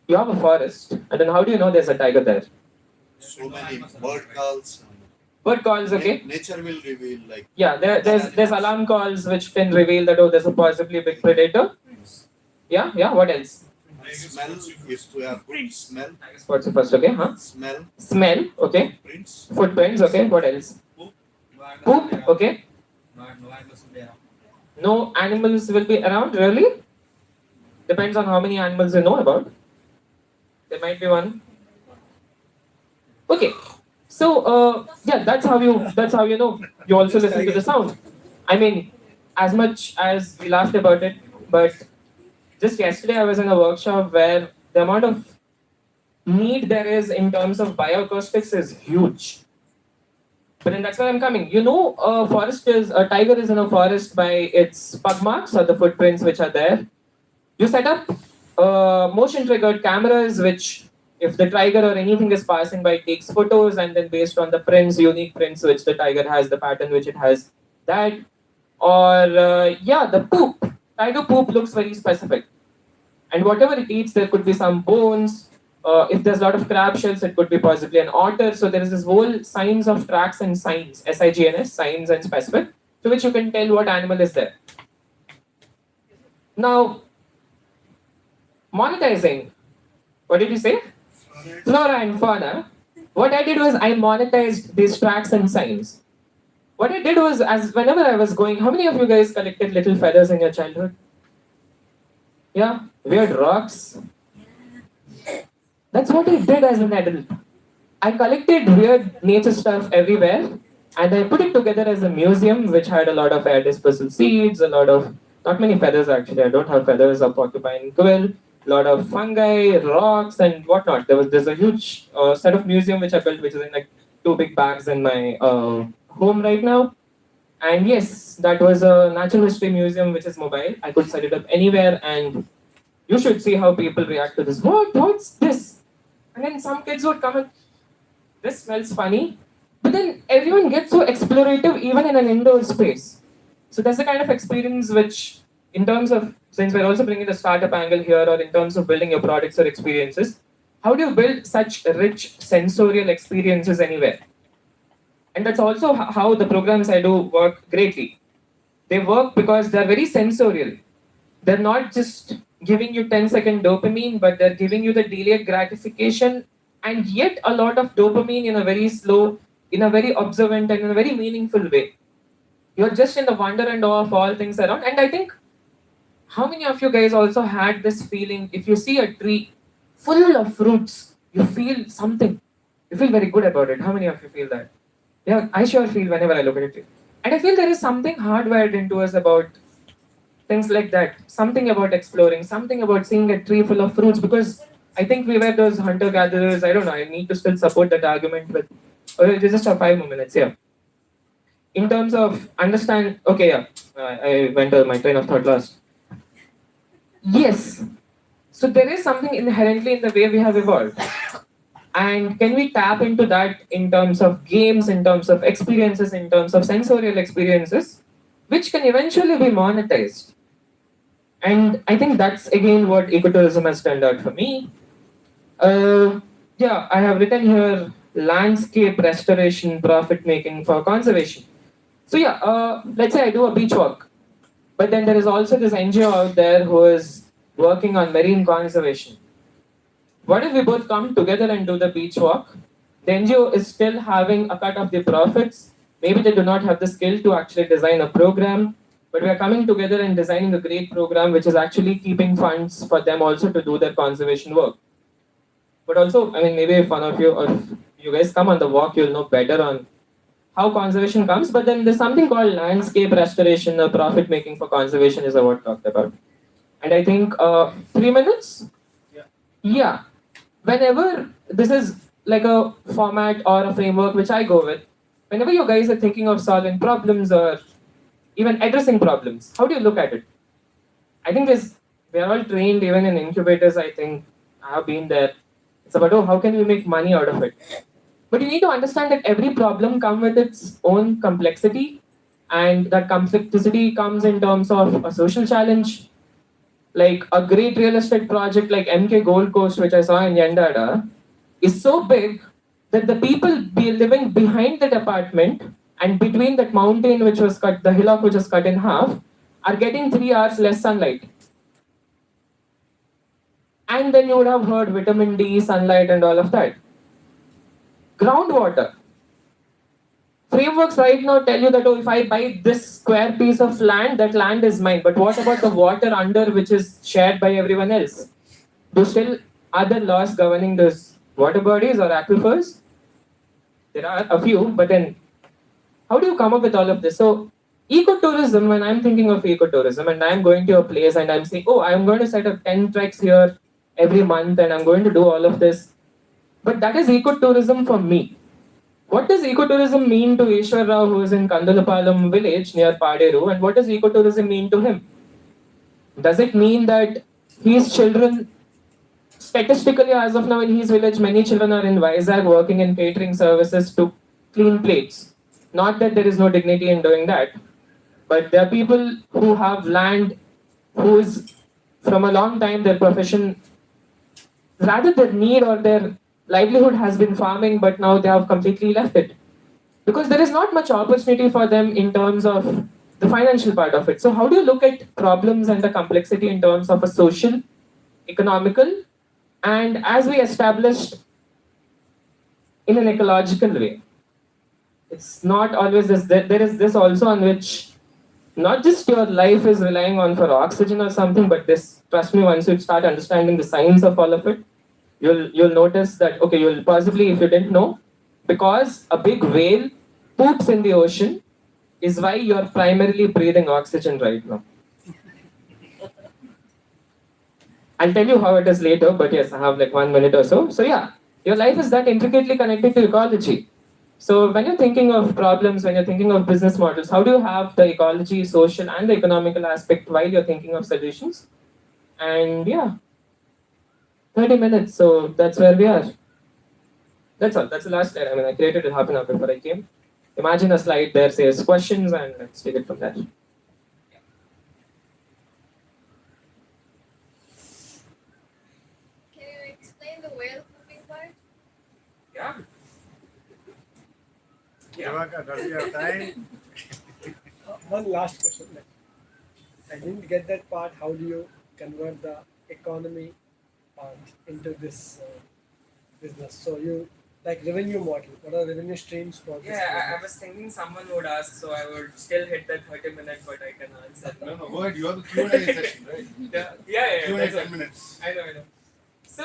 you have a forest, and then how do you know there's a tiger there? So many bird calls. Bird calls, okay. Nature will reveal like. Yeah, there's alarm calls which can reveal that, oh, there's a possibly big predator. Yeah, yeah. What else? Smell is to have good smell. What's the first? Okay, huh? Smell. Smell. Okay. Prints. Footprints. Okay. What else? Poop. Okay. No animals will be around. Really? Depends on how many animals you know about. There might be one. Okay. So yeah, that's how you know. You also listen to the sound. I mean, as much as we laughed about it, but just yesterday I was in a workshop where the amount of need there is in terms of bioacoustics is huge. But then that's where I'm coming. You know, a tiger is in a forest by its pug marks or the footprints which are there. You set up motion triggered cameras which, if the tiger or anything is passing by, takes photos, and then based on the prints, unique prints which the tiger has, the pattern which it has, that, or yeah, the poop. Tiger poop looks very specific. And whatever it eats, there could be some bones. If there's a lot of crab shells, it could be possibly an otter. So there is this whole signs of tracks and signs, SIGNS, signs and specific, to which you can tell what animal is there. Now, monetizing. What did you say? Flora and fauna. What I did was I monetized these tracks and signs. What I did was, as whenever I was going, how many of you guys collected little feathers in your childhood? Yeah, weird rocks. That's what I did as an adult. I collected weird nature stuff everywhere, and I put it together as a museum which had a lot of air dispersal seeds, a lot of, not many feathers actually, I don't have feathers or porcupine quill, a lot of fungi, rocks and whatnot. There's a huge set of museum which I built, which is in like 2 big bags in my home right now. And yes, that was a natural history museum which is mobile. I could set it up anywhere, and you should see how people react to this. What's this? And then some kids would come and, this smells funny. But then everyone gets so explorative even in an indoor space. So that's the kind of experience which, in terms of, since we're also bringing the startup angle here, or in terms of building your products or experiences, how do you build such rich sensorial experiences anywhere? And that's also how the programs I do work greatly. They work because they're very sensorial. They're not just giving you 10-second dopamine, but they're giving you the delayed gratification, and yet a lot of dopamine in a very slow, in a very observant and in a very meaningful way. You're just in the wonder and awe of all things around. And I think, how many of you guys also had this feeling, if you see a tree full of fruits, you feel something. You feel very good about it. How many of you feel that? Yeah, I sure feel whenever I look at it. And I feel there is something hardwired into us about things like that. Something about exploring, something about seeing a tree full of fruits, because I think we were those hunter-gatherers. I don't know, I need to still support that argument with, just have 5 more minutes, yeah. in terms of understand. Okay, yeah, I went to my train of thought lost. Yes. So there is something inherently in the way we have evolved. And can we tap into that in terms of games, in terms of experiences, in terms of sensorial experiences, which can eventually be monetized? And I think that's again what ecotourism has turned out for me. Yeah, I have written here landscape restoration, profit making for conservation. So yeah, let's say I do a beach walk, but then there is also this NGO out there who is working on marine conservation. What if we both come together and do the beach walk? The NGO is still having a cut of the profits. Maybe they do not have the skill to actually design a program, but we are coming together and designing a great program which is actually keeping funds for them also to do their conservation work. But also, I mean, maybe if one of you or if you guys come on the walk, you'll know better on how conservation comes. But then there's something called landscape restoration or profit making for conservation is what talked about. And I think 3 minutes? Yeah. Whenever this is like a format or a framework which I go with, whenever you guys are thinking of solving problems or even addressing problems, how do you look at it? I think we are all trained even in incubators. I think I have been there. It's about, oh, how can we make money out of it? But you need to understand that every problem comes with its own complexity, and that complexity comes in terms of a social challenge. Like a great real estate project like MK Gold Coast, which I saw in Yandada, is so big that the people living behind that apartment and between that mountain which was cut, the hillock which was cut in half, are getting 3 hours less sunlight. And then you would have heard vitamin D, sunlight, and all of that. Groundwater. Frameworks right now tell you that, oh, if I buy this square piece of land, that land is mine. But what about the water under which is shared by everyone else? Do still other laws governing those water bodies or aquifers? There are a few, but then how do you come up with all of this? So ecotourism, when I'm thinking of ecotourism and I'm going to a place and I'm saying, oh, I'm going to set up 10 treks here every month and I'm going to do all of this. But that is ecotourism for me. What does ecotourism mean to Ishwar Rao, who is in Kandalapalam village near Paderu, and what does ecotourism mean to him? Does it mean that his children, statistically as of now in his village, many children are in Vizag working in catering services to clean plates? Not that there is no dignity in doing that, but there are people who have land, who is from a long time their profession, rather their need or their livelihood has been farming, but now they have completely left it. Because there is not much opportunity for them in terms of the financial part of it. So how do you look at problems and the complexity in terms of a social, economical, and as we established, in an ecological way? It's not always this, there is this also on which not just your life is relying on for oxygen or something, but this, trust me, once you start understanding the science of all of it, you'll notice that, okay, you'll possibly, if you didn't know, because a big whale poops in the ocean is why you're primarily breathing oxygen right now. I'll tell you how it is later, but yes, I have like 1 minute or so. So yeah, your life is that intricately connected to ecology. So when you're thinking of problems, when you're thinking of business models, how do you have the ecology, social, and the economical aspect while you're thinking of solutions? And yeah, 30 minutes, so that's where we are. That's all, that's the last slide. I mean, I created it half an hour before I came. Imagine a slide there says questions, and let's take it from there. Can you explain the whale pooping part? Yeah. One last question. I didn't get that part. How do you convert the economy part into this business? So you like revenue model. What are revenue streams for this? Yeah, I was thinking someone would ask, so I would still hit that 30 minute, but I can answer. No, go ahead. You have the Q&A session, right? Yeah. Q&A That's 10 all. minutes. I know. So,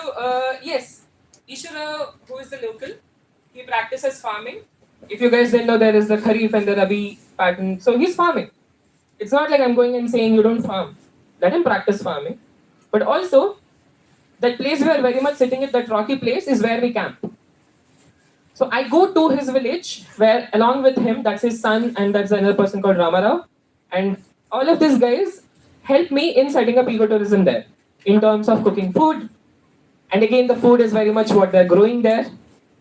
yes, Ishwara, who is the local, he practices farming. If you guys didn't know, there is the Kharif and the Rabi pattern. So he's farming. It's not like I'm going and saying you don't farm. Let him practice farming. But also, that place we are very much sitting at, that rocky place, is where we camp. So I go to his village where along with him, that's his son and that's another person called Ramarao. And all of these guys help me in setting up ecotourism there in terms of cooking food. And again, the food is very much what they're growing there.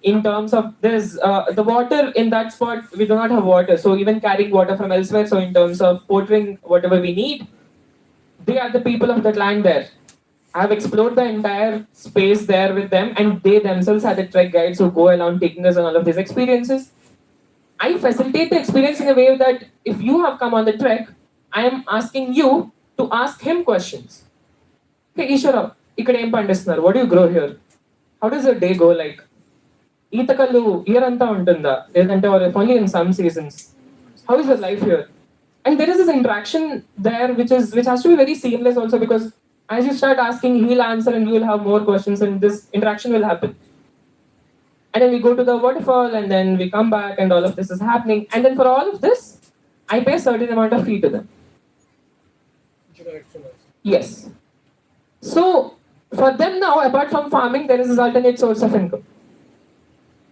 In terms of this, the water in that spot, we do not have water. So even carrying water from elsewhere, so in terms of watering whatever we need, they are the people of that land there. I have explored the entire space there with them, and they themselves are the trek guides who go around taking us on all of these experiences. I facilitate the experience in a way that if you have come on the trek, I am asking you to ask him questions. Okay, Ishwara, ఇక్కడ ఏం పండిస్తున్నారు? What do you grow here? How does your day go like? ఈతకల్లు year అంతా ఉంటుందా? లేదంటే or if only in some seasons? How is your life here? And there is this interaction there which has to be very seamless also, because as you start asking, he will answer and you will have more questions and this interaction will happen. And then we go to the waterfall and then we come back and all of this is happening. And then for all of this, I pay a certain amount of fee to them. Yes. So for them now, apart from farming, there is this alternate source of income.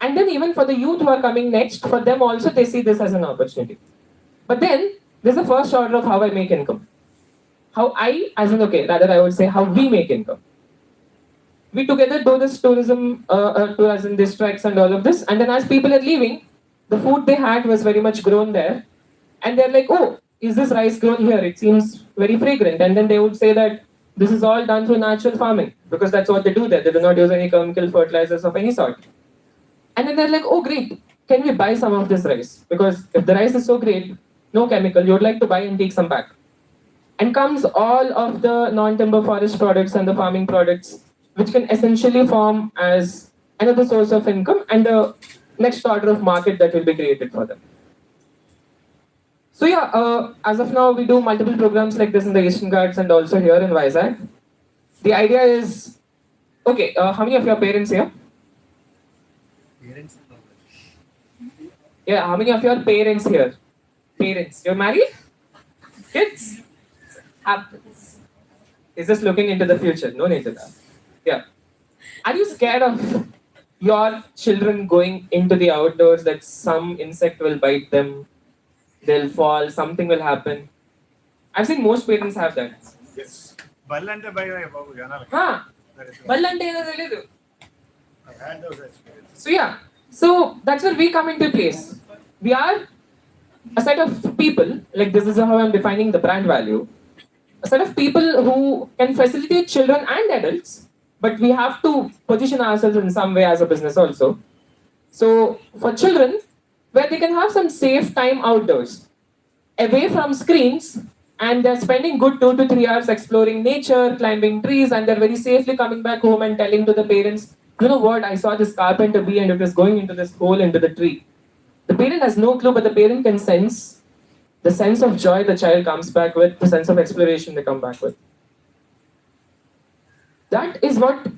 And then even for the youth who are coming next, for them also they see this as an opportunity. But then there's the first order of how I make income. How I, as in okay, rather I would say how we make income. We together do this tourism, as in these treks and all of this. And then as people are leaving, the food they had was very much grown there. And they're like, oh, is this rice grown here? It seems very fragrant. And then they would say that this is all done through natural farming, because that's what they do there. They do not use any chemical fertilizers of any sort. And then they're like, oh, great. Can we buy some of this rice? Because if the rice is so great, no chemical, you would like to buy and take some back. And comes all of the non-timber forest products and the farming products, which can essentially form as another source of income and the next order of market that will be created for them. So yeah, as of now, we do multiple programs like this in the Eastern Ghats and also here in Vizag. The idea is, okay, how many of your parents here? Yeah, how many of your parents here? Parents. You're married? Kids? Happens. Is this looking into the future? No need to that. Yeah. Are you scared of your children going into the outdoors that some insect will bite them? They'll fall, something will happen. I've seen most parents have that. Yes. Ballante by babu janala. Huh. Ballante edo teliyadu. I had those experiences. So yeah. So that's where we come into place. We are a set of people, like this is how I'm defining the brand value. A set of people who can facilitate children and adults, but we have to position ourselves in some way as a business also. So for children, where they can have some safe time outdoors, away from screens, and they're spending good 2 to 3 hours exploring nature, climbing trees, and they're very safely coming back home and telling to the parents, you know what, I saw this carpenter bee and it was going into this hole into the tree. The parent has no clue, but the parent can sense the sense of joy the child comes back with, the sense of exploration they come back with. That is what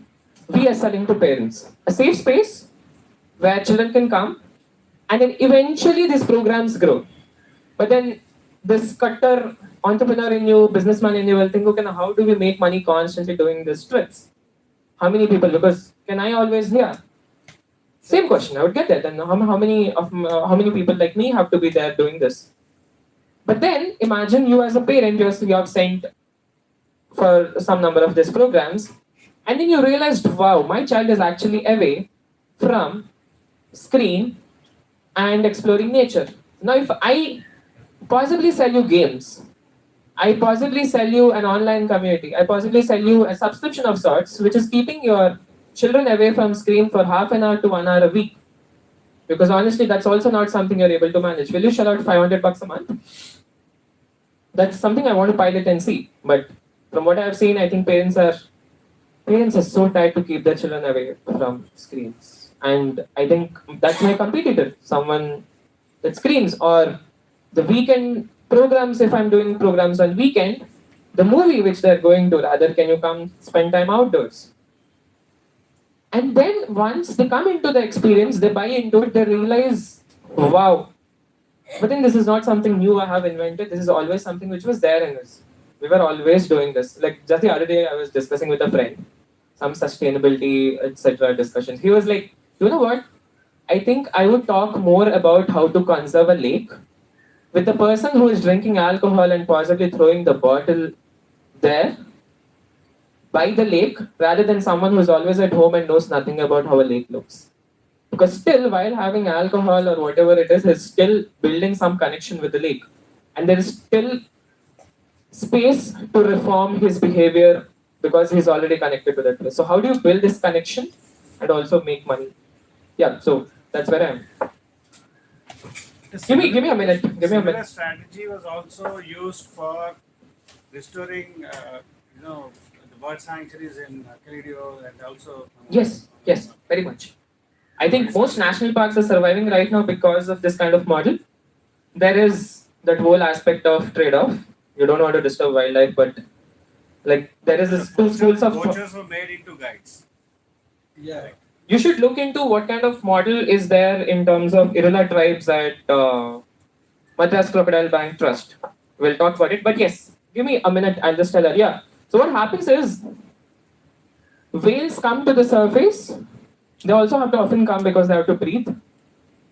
we are selling to parents. A safe space where children can come, and then eventually these programs grow. But then this cutter entrepreneur in you, businessman in you will think, okay, now how do we make money constantly doing these trips? How many people? Because can I always hear? Same question. I would get that. Then how many people like me have to be there doing this? But then imagine you as a parent, you have sent for some number of these programs, and then you realized, wow, my child is actually away from screen and exploring nature. Now, if I possibly sell you games, I possibly sell you an online community, I possibly sell you a subscription of sorts, which is keeping your children away from screen for half an hour to 1 hour a week. Because honestly, that's also not something you're able to manage. Will you shell out $500 a month? That's something I want to pilot and see. But from what I've seen, I think parents are so tired to keep their children away from screens. And I think that's my competitor, someone that screens. Or the weekend programs, if I'm doing programs on weekend, the movie which they're going to, rather, can you come spend time outdoors? And then once they come into the experience, they buy into it, they realize, wow. But then this is not something new I have invented. This is always something which was there in us. We were always doing this. Like just the other day, I was discussing with a friend some sustainability, etc. discussions. He was like, you know what? I think I would talk more about how to conserve a lake. With the person who is drinking alcohol and possibly throwing the bottle there by the lake, rather than someone who is always at home and knows nothing about how a lake looks. Because still, while having alcohol or whatever it is still building some connection with the lake. And there is still space to reform his behavior because he's already connected to that place. So how do you build this connection and also make money? Yeah, so that's where I am. Give me a minute. Give me a Similar minute. strategy was also used for restoring, the bird sanctuaries in Kalidio and also. Yes, very much. I think most national parks are surviving right now because of this kind of model. There is that whole aspect of trade-off. You don't want to disturb wildlife, but like there is this two schools of. Poachers were made into guides. Yeah. You should look into what kind of model is there in terms of Irula tribes at Madras Crocodile Bank Trust. We'll talk about it, but yes, give me a minute. I'll just tell her. Yeah. So what happens is whales come to the surface. They also have to often come because they have to breathe.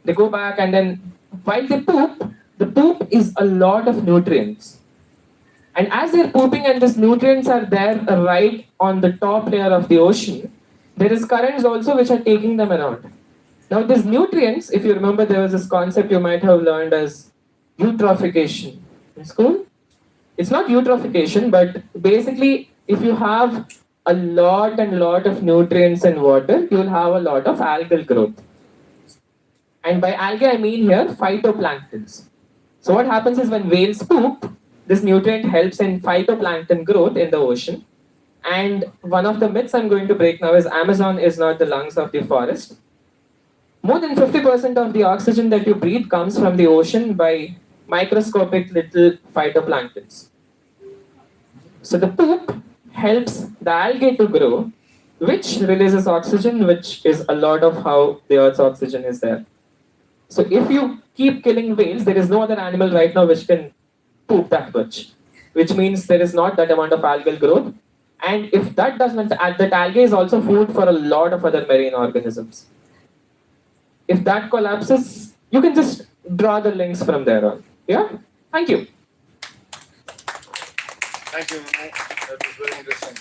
They go back and then while they poop, the poop is a lot of nutrients. And as they're pooping and these nutrients are there right on the top layer of the ocean, there is currents also which are taking them around. Now these nutrients, if you remember, there was this concept you might have learned as eutrophication in school. It's not eutrophication, but basically if you have a lot of nutrients in water, you will have a lot of algal growth. And by algae I mean here phytoplanktons. So what happens is when whales poop, this nutrient helps in phytoplankton growth in the ocean. And one of the myths I'm going to break now is Amazon is not the lungs of the forest. More than 50% of the oxygen that you breathe comes from the ocean by microscopic little phytoplanktons. So the poop helps the algae to grow, which releases oxygen, which is a lot of how the Earth's oxygen is there. So if you keep killing whales, there is no other animal right now which can poop that much, which means there is not that amount of algal growth. And if that does not, that algae is also food for a lot of other marine organisms. If that collapses, you can just draw the links from there on. Yeah? Thank you. Thank you, Manu. That was very interesting.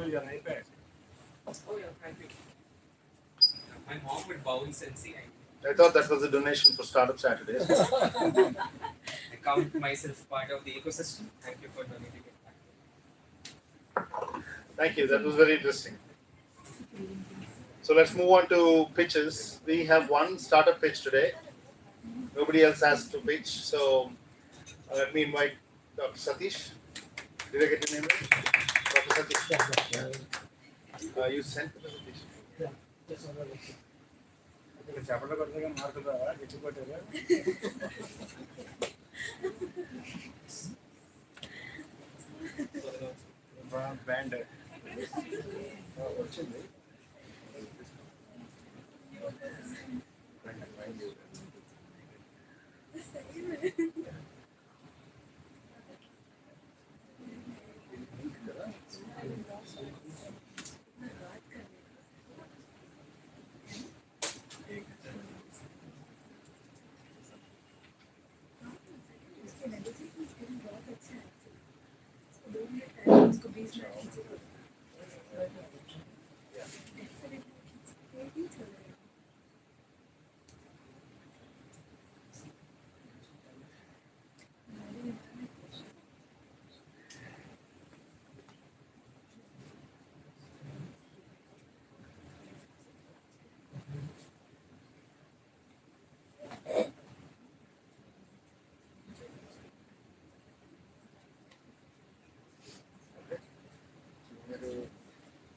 Your iPad. Oh yeah, thank you. My mom would bounce and see. I thought that was a donation for Startup Saturdays. I count myself part of the ecosystem. Thank you for donating it back. Thank you. That was very interesting. So let's move on to pitches. We have one startup pitch today. Nobody else has to pitch. So let me invite Dr. Satish. Did I get your name right? Dr. Satish. You sent to Satish. Yeah. That's all right. ಚಪಟ ಕೊಡ್ದಾಗ ಮಾಡ್ತದ ಹೆಚ್ಚು ಕೊಟ್ಟಿದ್ರೆ band వచ్చింది.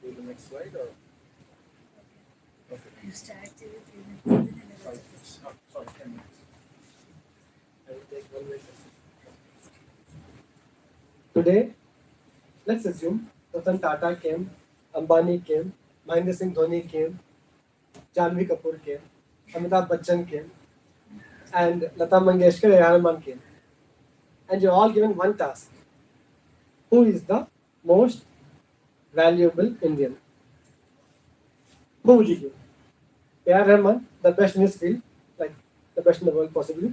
Do the next slide or? Okay. You start to 3 minutes. 5 minutes. Oh, sorry, 10 minutes. I will take one minute. Today, let's assume Ratan Tata came, Ambani came, Mahendra Singh Dhoni came, Janvi Kapoor came, Amitabh Bachchan came, and Lata Mangeshkar and Rahman came. And you're all given one task. who is the most valuable Indian? Who would you give? A.R. Rahman, the best in his field, like the best in the world possibly.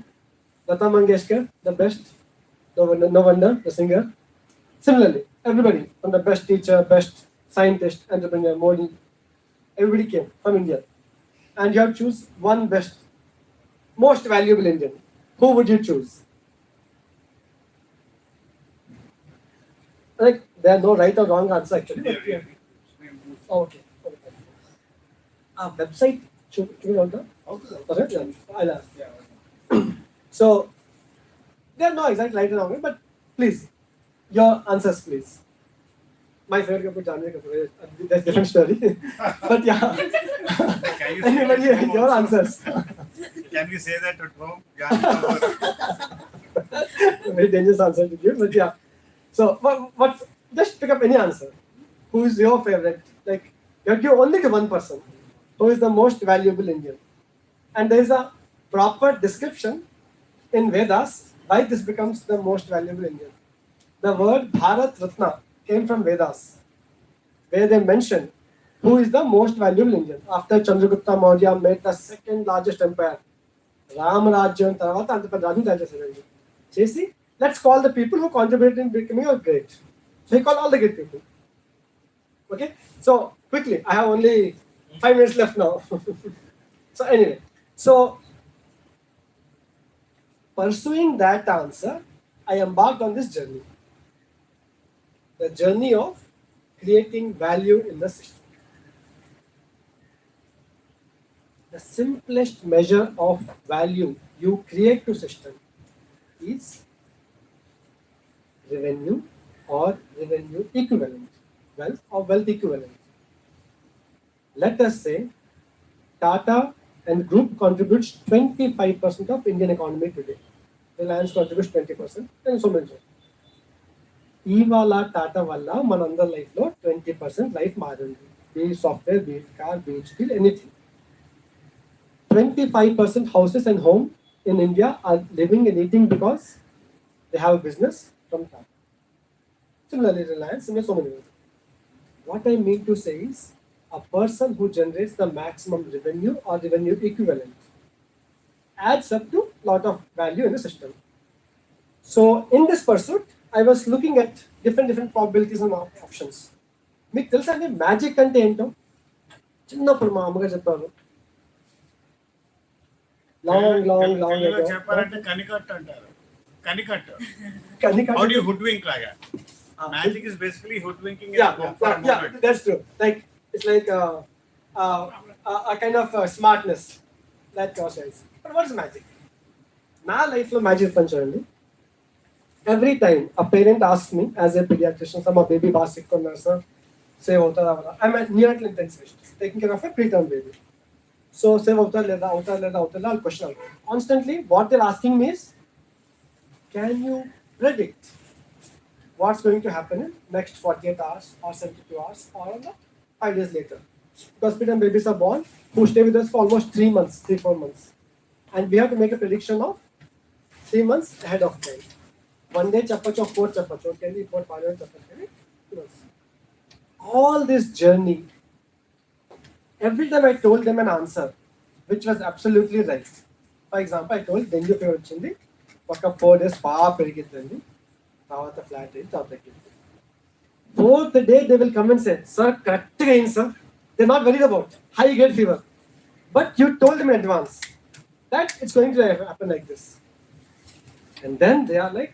Lata Mangeshkar, the best, no wonder, the singer. Similarly, everybody, from the best teacher, best scientist, entrepreneur, Modi, everybody came from India. And you have to choose one best, most valuable Indian. Who would you choose? Like, there are no right or wrong answer actually. But, yeah. Oh, okay. Our website should we hold on? Okay, yeah. I'll ask. So, there are no exact right or wrong, but please, your answers, please. My favorite couple, Janvi Kapoor, that's a different story. But yeah, anybody, your answers. Can we say that at home? Janvi Kapoor. Very dangerous answer to give, but yeah. So, what? Just pick up any answer. Who is your favorite? Like, you have to only give one person. Who is the most valuable Indian? And there is a proper description in Vedas why this becomes the most valuable Indian. The word Bharat Ratna came from Vedas, where they mentioned who is the most valuable Indian. After Chandragupta Maurya made the second largest empire, Ram Rajya and Tarvata Antaprajani Rajya. So you see, let's call the people who contributed in becoming a great. So he called all the great people. Okay? So quickly, I have only 5 minutes left now. So anyway, so pursuing that answer, I embarked on this journey. The journey of creating value in the system. The simplest measure of value you create to system is revenue or revenue equivalent, wealth or wealth equivalent. Let us say Tata and group contributes 25% of Indian economy today. Reliance contributes 20% and so many. ఇవాళ టాటా వల్ల మనందరి లైఫ్లో 20% life మారింది. Be software, be car, be steel, anything. 25% houses and home in India are living and eating because they have a business from Tata. Similarly, Reliance and so many. What I mean to say is, a person who generates the maximum revenue or revenue equivalent adds up to a lot of value in the system. So, in this pursuit, I was looking at different probabilities and options. మీకు తెలుసా అండి magic అంటే ఏంటో? చిన్నప్పుడు మా అమ్మగారు చెప్పారు. Long చెప్పారంటే కనికట్టు అంటారు. కనికట్టు. How do you hoodwink లాగా? Magic is basically hoodwinking. Yeah, that's true. Like it's like a kind of smartness that causes. But what's magic? నా లైఫ్లో మ్యాజిక్ పని చూడండి. Every time a parent asks me as a pediatrician, my baby was sick, sir, say, I'm a neonatal intensivist, taking care of a preterm baby. So, say, I'll question. Constantly, what they're asking me is, can you predict what's going to happen in next 48 hours or 72 hours or 5 days later? Because preterm babies are born who stay with us for almost 3-4 months. And we have to make a prediction of 3 months ahead of time. One day chapacho, 4 chapacho, can we 4 5 chapacho? All this journey, every time I told them an answer, which was absolutely right. For example, I told dengue fever వచ్చింది, ఒక 4 days బాగా పెరిగిద్దండి, తర్వాత flat అయ్యి తర్వాత తగ్గింది. 4th day they will come and say, sir, కరెక్ట్గా అయింది sir. They're not worried about high grade fever, but you told them in advance that it's going to happen like this. And then they are like,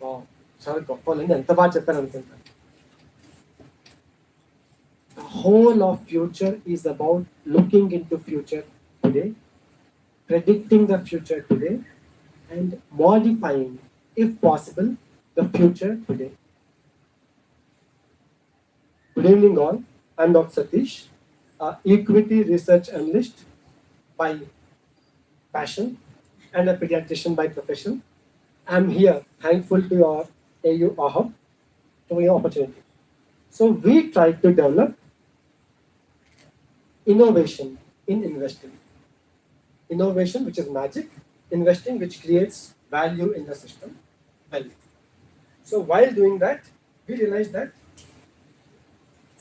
wow, చాలా గొప్పలండి, ఎంత బాగా చెప్పారు అనుకుంటాను. The whole of future is about looking into future today, predicting the future today, and modifying, if possible, the future today. Good evening all. I'm Dr. Satish, equity research analyst by passion and a pediatrician by profession. I'm here thankful to your AU AHUB for your opportunity. So we try to develop innovation in investing. Innovation which is magic, investing which creates value in the system, wealth. So while doing that, we realized that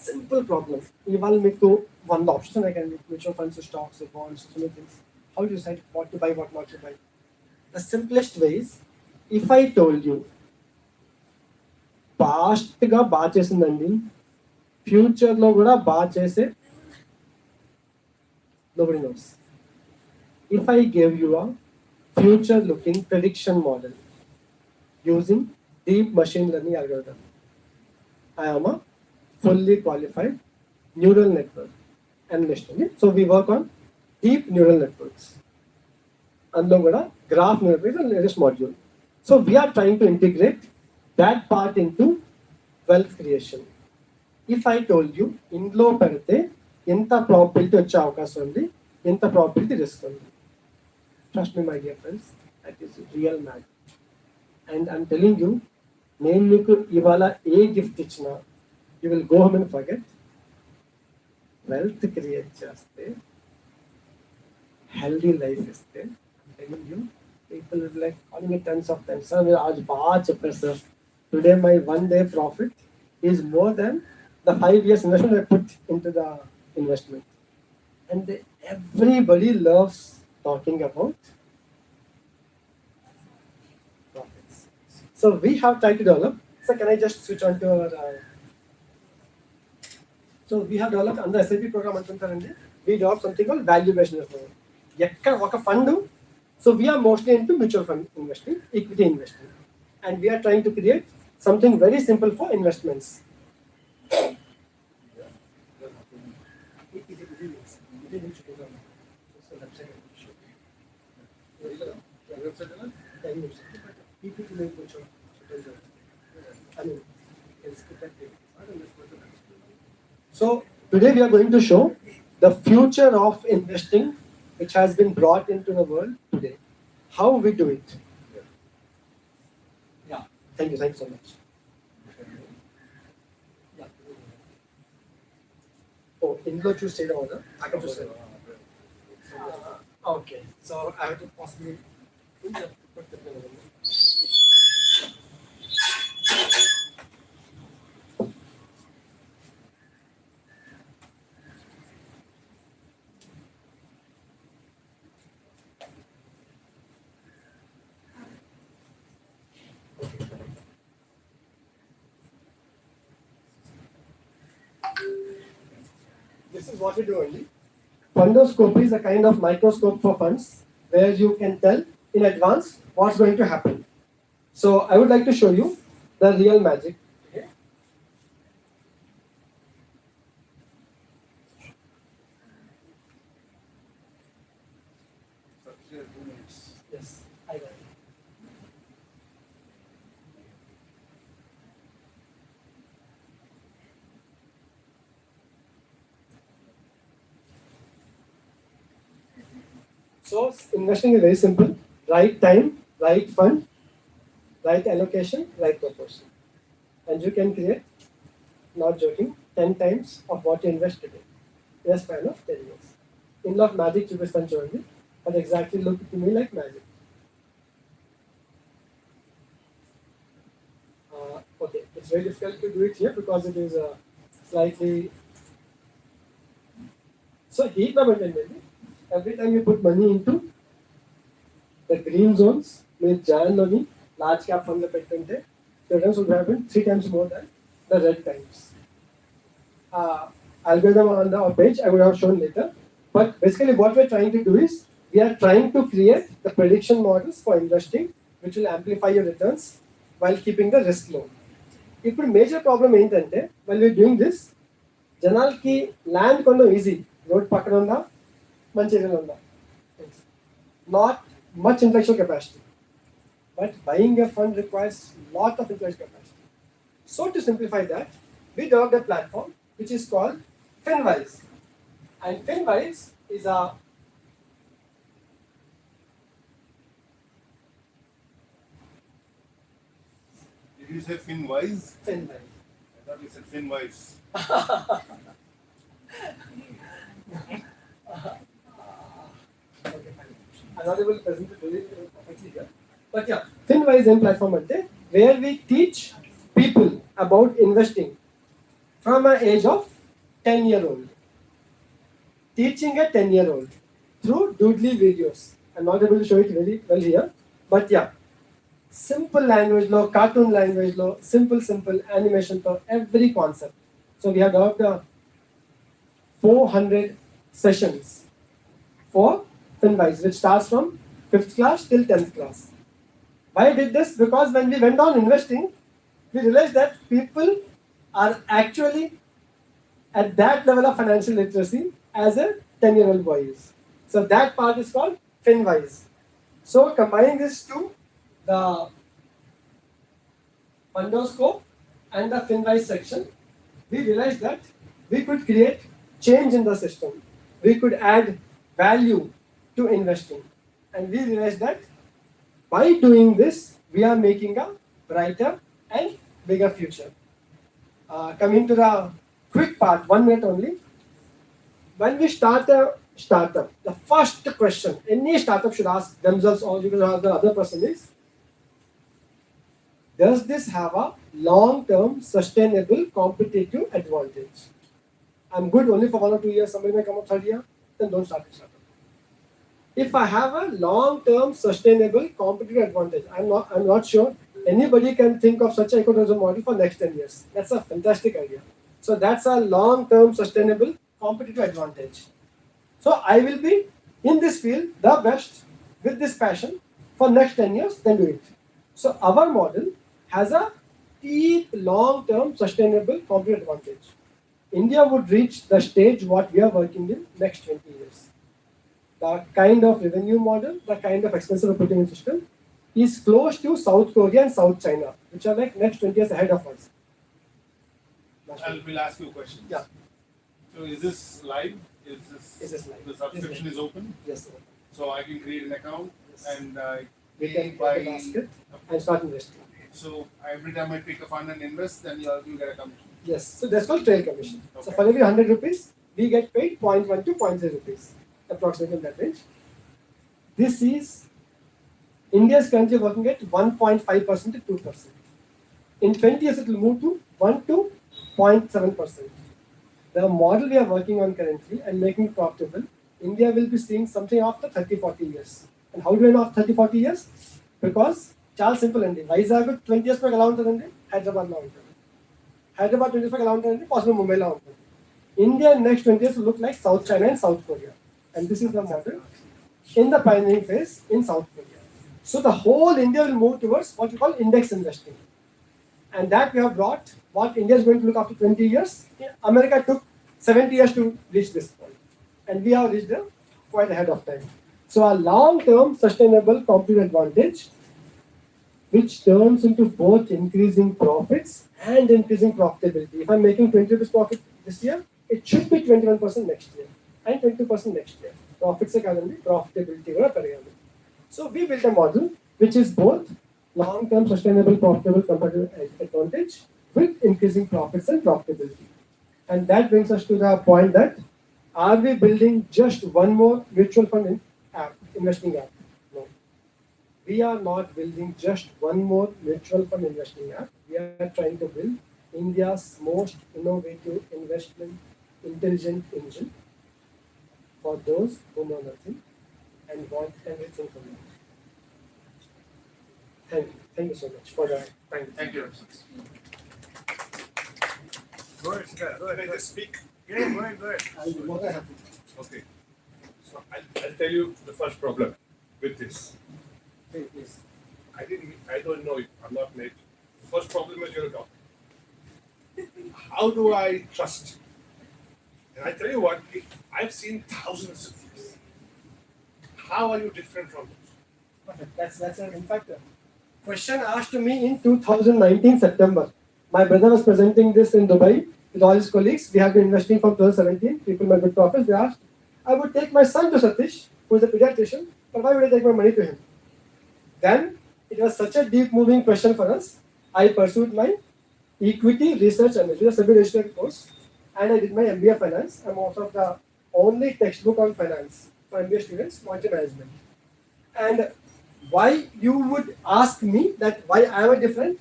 simple problem. ఇవాళ మీకు 100 options I can mutual funds, stocks, bonds, so many things. How to decide what to buy, what not to buy? The simplest way is, if I told you పాస్ట్గా బాగా చేసిందండి, ఫ్యూచర్లో కూడా బాగా చేసే nobody knows. If I gave you a future looking prediction model using deep machine learning algorithm, I am a fully qualified neural network analyst. So we work on deep neural networks. అందులో కూడా graph neural network is the latest module. So we are trying to integrate that part into wealth creation. If I told you ఇందులో పెడితే ఎంత probability వచ్చే అవకాశం ఉంది, ఎంత probability risk ఉంది. Trust me, my dear friends, that is real magic. And I'm telling you, నేను మీకు ఇవాళ ఏ గిఫ్ట్ ఇచ్చినా you will go home and forget. Wealth create చేస్తే, healthy life ఇస్తే, I'm telling you, people will be like calling it tens of times. Sir, आज బాగా చెప్పారు sir. Today my one day profit is more than the 5 years investment I put into the investment. And everybody loves talking about profits. So we have tried to develop. So can I just switch on to our so we have developed under SAP program antuntarandi, we developed something called value based investment. Ekkada oka fund, so we are mostly into mutual fund investing, equity investing, and we are trying to create something very simple for investments. So today we are going to show the future of investing, which has been brought into the world today. How we do it. Yeah. Thank you so much. Yeah. Oh, Ingo choose state order. I can choose. Okay. So I have to possibly put the pen. This is what we do only. Fundoscopy is a kind of microscope for funds where you can tell in advance what's going to happen. So I would like to show you the real magic. Yes, I got it. So investing is very simple. Right time, right fund, right allocation, right proportion. And you can create, not joking, 10 times of what you invest today in a span of 10 years. In lot magic to be journey, but exactly look to me like magic. Okay, it's very difficult to do it here because it is slightly. So heat number every time you put money into the green zones, with Jan money, large cap fund the pettunte, the returns would have been 3 times more than the red times. Algorithm on the page I would have shown later. But basically what we're trying to do is, we are trying to create the prediction models for investing, which will amplify your returns while keeping the risk low. ఇప్పుడు major problem ఏంటంటే, while we're doing this, జనాలకి land కొనడం easy, road పక్కన ఉందా, మంచి ఏరియాలో ఉందా, not much intellectual capacity, but buying a fund requires lot of intellectual capacity. So to simplify that, we developed a platform which is called FinWise. And FinWise is a Did you say FinWise? FinWise. I thought you said FinWise. Okay, fine. I'm not able to present it really perfectly here. But yeah, FinWise is a platform where we teach people about investing from an age of 10-year-old. Teaching a 10-year-old through doodly videos. I'm not able to show it very well here, but yeah. Simple language law, cartoon language law, simple animation for every concept. So we have developed 400 sessions for FinWise, which starts from 5th class till 10th class. Why I did this? Because when we went on investing, we realized that people are actually at that level of financial literacy as a 10-year-old boy is. So that part is called FinWise. So combining this to the Fundoscope and the FinWise section, we realized that we could create change in the system. We could add value to investing. And we realized that by doing this, we are making a brighter and bigger future. Coming to the quick part, 1 minute only. When we start a startup, the first question any startup should ask themselves or you can ask the other person is, does this have a long-term sustainable competitive advantage? I'm good only for 1 or 2 years, somebody may come up third year, then don't start a startup. If I have a long-term sustainable competitive advantage, I'm not sure anybody can think of such an ecotourism model for next 10 years. That's a fantastic idea. So that's a long-term sustainable competitive advantage. So I will be in this field the best with this passion for next 10 years, then do it. So our model has a deep long-term sustainable competitive advantage. India would reach the stage what we are working in next 20 years. The kind of revenue model, the kind of expensive operating system is close to South Korea and South China, which are like next 20 years ahead of us. I will ask you questions. Yeah. So is this live? Is this live? The subscription is open? Yes, sir. So I can create an account and We can buy a basket and start investing. So every time I pick a fund and invest, then you get a commission. Yes, so that's called trail commission. So Okay. for every 100 rupees, we get paid 0.1 to 0.3 rupees, approximately in that range. This is India is currently working at 1.5% to 2%. In 20 years, it will move to 1 to 0.7%. The model we are working on currently and making it profitable, India will be seeing something after 30-40 years. And how do I know after 30-40 years? Because Charles simple and Vizag 20 years per allowed Hyderabad now. Hyderabad 20 years per allowed possible Mumbai allowed. India in next 20 years will look like South China and South Korea. And this is the model in the pioneering phase in South Korea. So the whole India will move towards what we call index investing. And that we have brought what India is going to look after 20 years. America took 70 years to reach this point. And we have reached there quite ahead of time. So a long-term sustainable competitive advantage which turns into both increasing profits and increasing profitability. If I'm making 20 rupees profit this year, it should be 21% next year and 22% next year. Profits are going to be profitability. So we built a model which is both long-term sustainable profitable competitive advantage with increasing profits and profitability. And that brings us to the point that are we building just one more mutual fund investing app? No. We are not building just one more mutual fund investing app. We are trying to build India's most innovative investment intelligent engine for those who know nothing and want everything from you. Thank you. Thank you so much for your time. Thank you. Go ahead, Siddharth. Go ahead. Can I just speak? Yeah, go ahead, go ahead. I'll be more than happy. Okay. So I'll tell you the first problem with this. Please. I don't know it. I'm not late. First problem is your dog. How do I trust? And I tell you what, I've seen thousands of these. How are you different from those? Perfect. That's in fact a question asked to me in 2019 September. My brother was presenting this in Dubai with all his colleagues. We have been investing from 2017. People made good profits. They asked, I would take my son to Satish, who is a pediatrician, but why would I take my money to him? Then it was such a deep moving question for us. I pursued my equity research and a semi-registered course, and I did my MBA finance. I'm also the only textbook on finance for MBA students, monetary management. And why you would ask me that why I am different?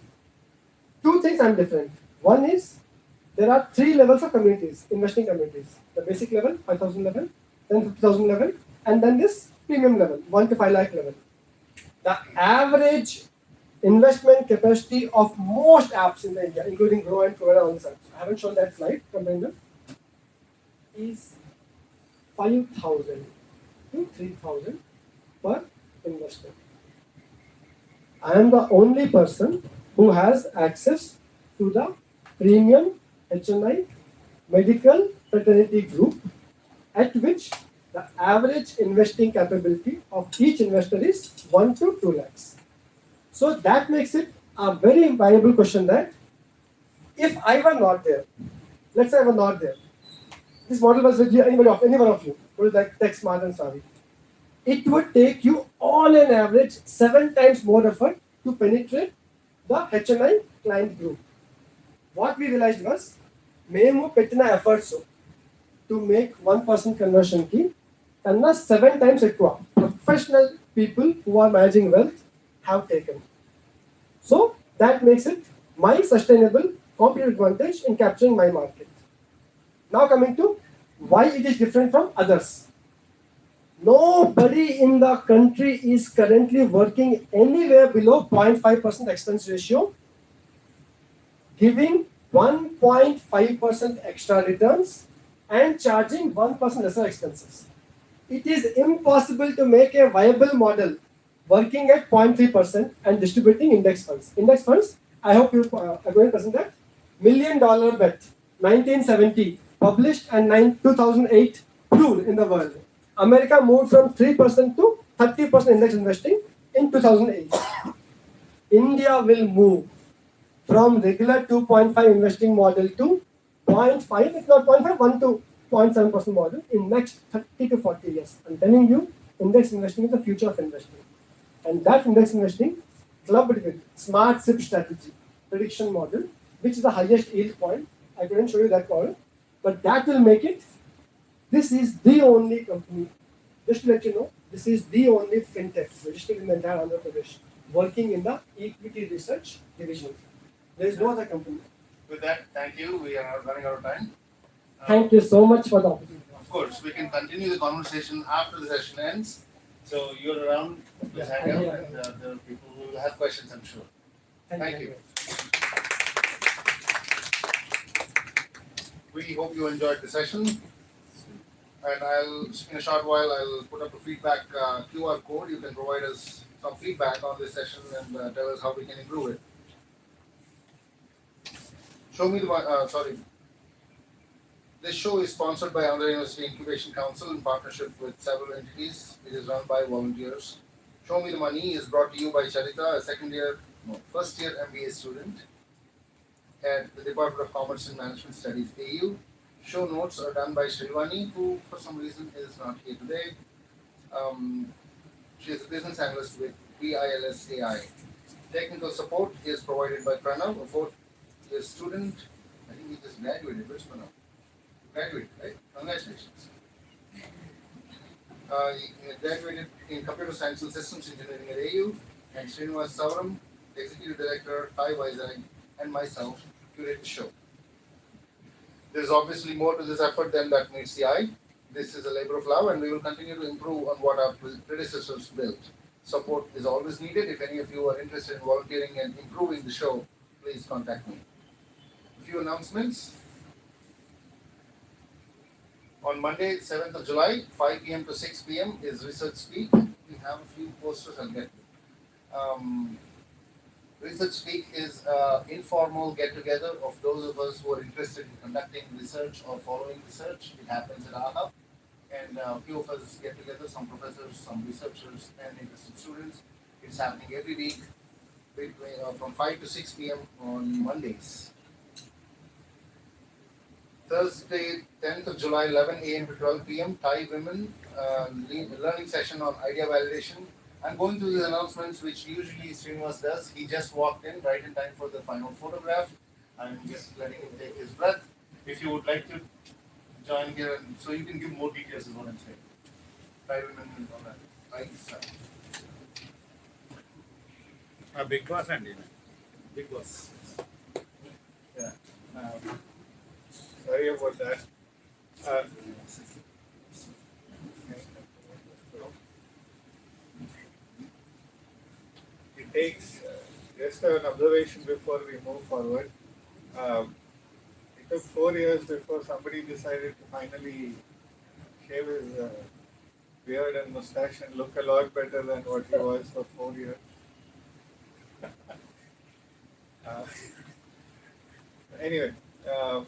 Two things I'm different. One is there are 3 levels of communities, investing communities. The basic level, 5,000 level, then 50,000 level, and then this premium level, 1 to 5 lakh level. The average investment capacity of most apps in India, including Grow and Provide all these apps, I haven't shown that slide, combined them, is 5,000 to 3,000 per investor. I am the only person who has access to the premium HNI medical fraternity group, at which the average investing capability of each investor is 1 to 2 lakhs. So that makes it a very viable question that if I were not there, let's say I were not there, this model was with any one of you, who is like tech smart and savvy. It would take you on an average 7 times more effort to penetrate the HNI client group. What we realized was, మేము పెట్టిన efforts to make 1% conversion key కన్నా 7 times ఎక్కువ professional people who are managing wealth have taken. So that makes it my sustainable competitive advantage in capturing my market. Now coming to why it is different from others. Nobody in the country is currently working anywhere below 0.5% expense ratio, giving 1.5% extra returns and charging 1% lesser expenses. It is impossible to make a viable model working at 0.3% and distributing index funds. Index funds, I hope you are going to present that. $1 Million Bet, 1970, published and 2008 proved in the world. America moved from 3% to 30% index investing in 2008. India will move from regular 2.5 investing model to 0.5, if not 0.5, 1 to 0.7% model in next 30 to 40 years. I'm telling you, index investing is the future of investing. And that index investing clubbed with smart SIP strategy, prediction model, which is the highest yield point. I couldn't show you that model, but that will make it. This is the only company, just to let you know, this is the only fintech registered in the entire Andhra Pradesh working in the equity research division. There is no other company. With that, thank you. We are running out of time. Thank you so much for the opportunity. Of course, we can continue the conversation after the session ends. So you're around, please hang out, and there are people who will have questions, I'm sure. Thank you. We hope you enjoyed the session. And in a short while, I'll put up a feedback QR code. You can provide us some feedback on this session and tell us how we can improve it. This show is sponsored by Andhra University Incubation Council in partnership with several entities. It is run by volunteers. Show Me the Money is brought to you by Charita, a first year MBA student at the Department of Commerce and Management Studies, AU. Show notes are done by Srilvani, who for some reason is not here today. She is a business analyst with PILS AI. Technical support is provided by Pranav, a fourth year student. I think he just graduated. Where's Pranav? Graduated, right? Congratulations. He graduated in Computer Science and Systems Engineering at AU, and Srinivas Savaram, Executive Director, Thai Vizag, and myself curate the show. There is obviously more to this effort than that meets the eye. This is a labor of love, and we will continue to improve on what our predecessors built. Support is always needed. If any of you are interested in volunteering and improving the show, please contact me. A few announcements. On Monday, 7th of July, 5 p.m. to 6 p.m. is Research Speak. We have a few posters I'll get. Research Speak is an informal get-together of those of us who are interested in conducting research or following research. It happens at our hub, and a few of us get together, some professors, some researchers, and interested students. It's happening every week from 5 to 6 p.m. on Mondays. Thursday, 10th of July, 11 a.m. to 12 p.m. Thai women learning session on idea validation. I'm going through these announcements, which usually Srinivas does. He just walked in right in time for the final photograph. I'm just letting him take his breath. If you would like to join here, so you can give more details is what I'm saying. Thai women on that right side. Big Boss and Big Boss. Yeah. Sorry about that. Uh, it takes just an observation before we move forward. It took 4 years before somebody decided to finally shave his beard and mustache and look a lot better than what he was for 4 years. uh, anyway,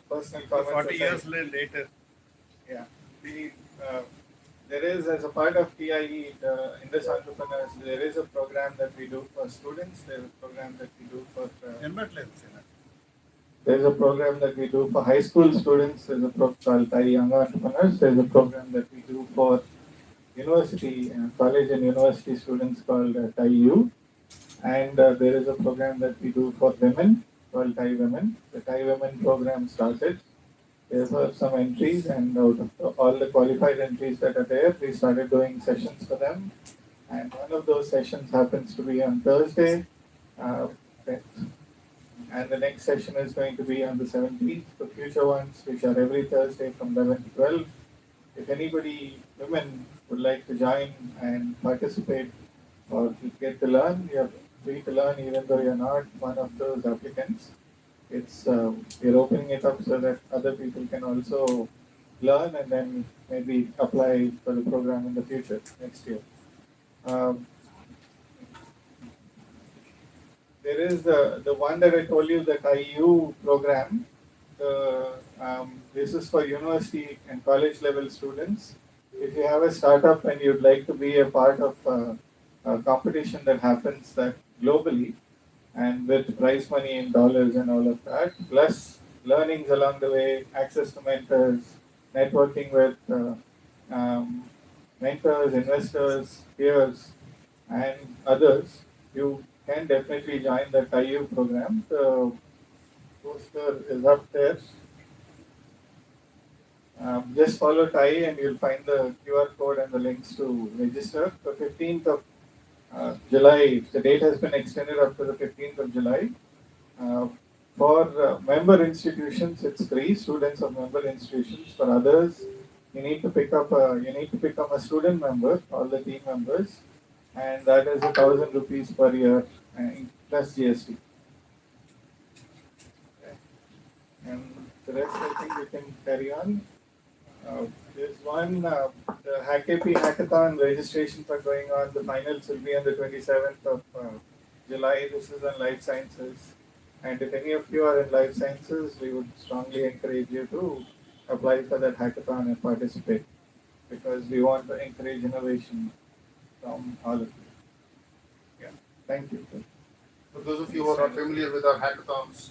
personal comments. 40 aside. years later. Yeah. There is, as a part of TIE, the Indus Entrepreneurs, there is a program that we do for students. There's a program that we do for. There's a program that we do for high school students. There's a program called TIE Young Entrepreneurs. There's a program that we do for university, college and university students called TIE U. And there is a program that we do for women called TIE Women. The TIE Women program started. There were some entries, and out of all the qualified entries that are there, we started doing sessions for them. And one of those sessions happens to be on Thursday. And the next session is going to be on the 17th. The future ones, which are every Thursday from 11 to 12. If anybody, women, would like to join and participate or get to learn, you're free to learn even though you're not one of those applicants. It's we're opening it up so that other people can also learn and then maybe apply for the program in the future next year. There is the one that I told you, the IU program. This is for university and college level students. If you have a startup and you'd like to be a part of a competition that happens that globally, and with prize money in dollars and all of that, plus learnings along the way, access to mentors, networking with mentors, investors, peers, and others, you can definitely join the TIU program. The poster is up there. Just follow TIE and you'll find the QR code and the links to register. The 15th of July, the date has been extended up to the 15th of July. For member institutions, it's free. Students of member institutions. For others, you need to become a student member, all the team members, and that is 1,000 rupees per year plus GST. Okay. And the rest, I think we can carry on. There's one, the HackAP Hackathon registrations are going on. The finals will be on the 27th of July. This is on life sciences. And if any of you are in life sciences, we would strongly encourage you to apply for that hackathon and participate, because we want to encourage innovation from all of you. Yeah, thank you. For those of you who are not familiar with our hackathons,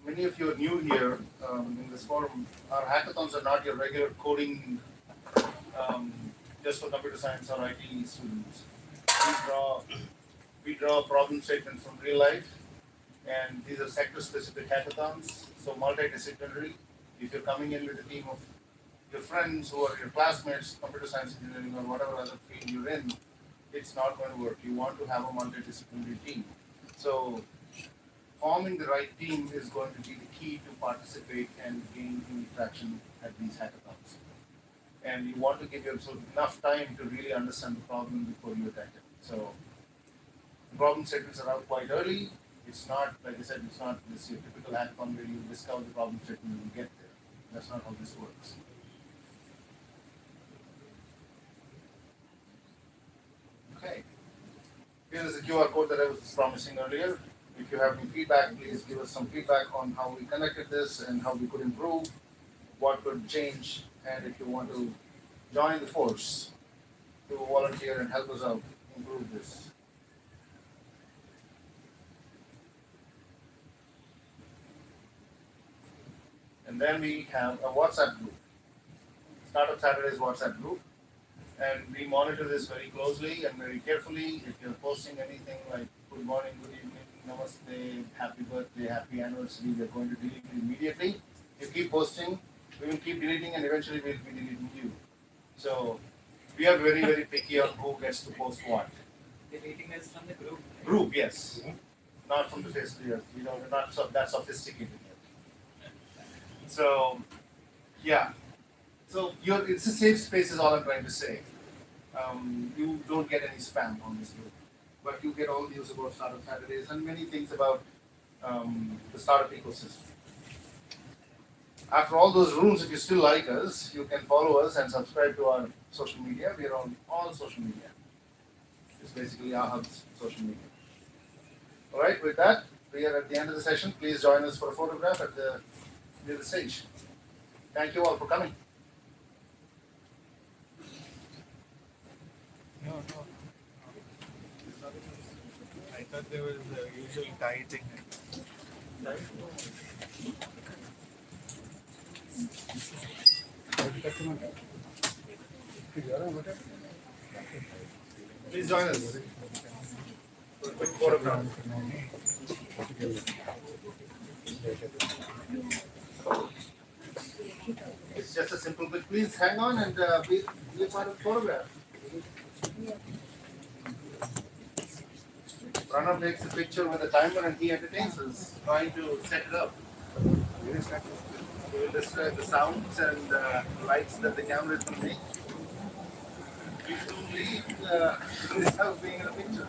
many of you are new here in this forum. Our hackathons are not your regular coding just for computer science or IT students. We draw problem statements from real life, and these are sector-specific hackathons, so multidisciplinary. If you're coming in with a team of your friends who are your classmates, computer science engineering or whatever other field you're in, it's not going to work. You want to have a multidisciplinary team. So forming the right team is going to be the key to participate and gain any traction at these hackathons. And you want to give yourself enough time to really understand the problem before you attack it. So the problem statements are out quite early. It's not, like I said, it's not this your typical hackathon where you discover the problem statement and you get there. That's not how this works. Okay. Here is the QR code that I was promising earlier. If you have any feedback, please give us some feedback on how we conducted this and how we could improve, what could change, and if you want to join the force to volunteer and help us out improve this. And then we have a WhatsApp group, Startup Saturdays WhatsApp group. And we monitor this very closely and very carefully. If you're posting anything like good morning, good evening, namaste, happy birthday, happy anniversary, we're going to delete it immediately. If you keep posting, we will keep deleting and eventually we'll be deleting you. So we are very, very picky on who gets to post what. Deleting is from the group. Group, yes. Not from the face of the earth. We're not that sophisticated yet. So, yeah. So it's a safe space is all I'm trying to say. You don't get any spam on this group, but you get all news about Startup Saturdays and many things about the startup ecosystem. After all those rooms, if you still like us, you can follow us and subscribe to our social media. We are on all social media. It's basically our hub's social media. All right, with that, we are at the end of the session. Please join us for a photograph near the stage. Thank you all for coming. No. I thought there was the usual tie thing. Please join us for a quick photograph. It's just a simple bit. Please hang on and be a part of the photograph. Pranav takes a picture with a timer and he entertains us, trying to set it up. We will describe the sounds and lights that the camera is going to make. Please don't leave this house being in a picture.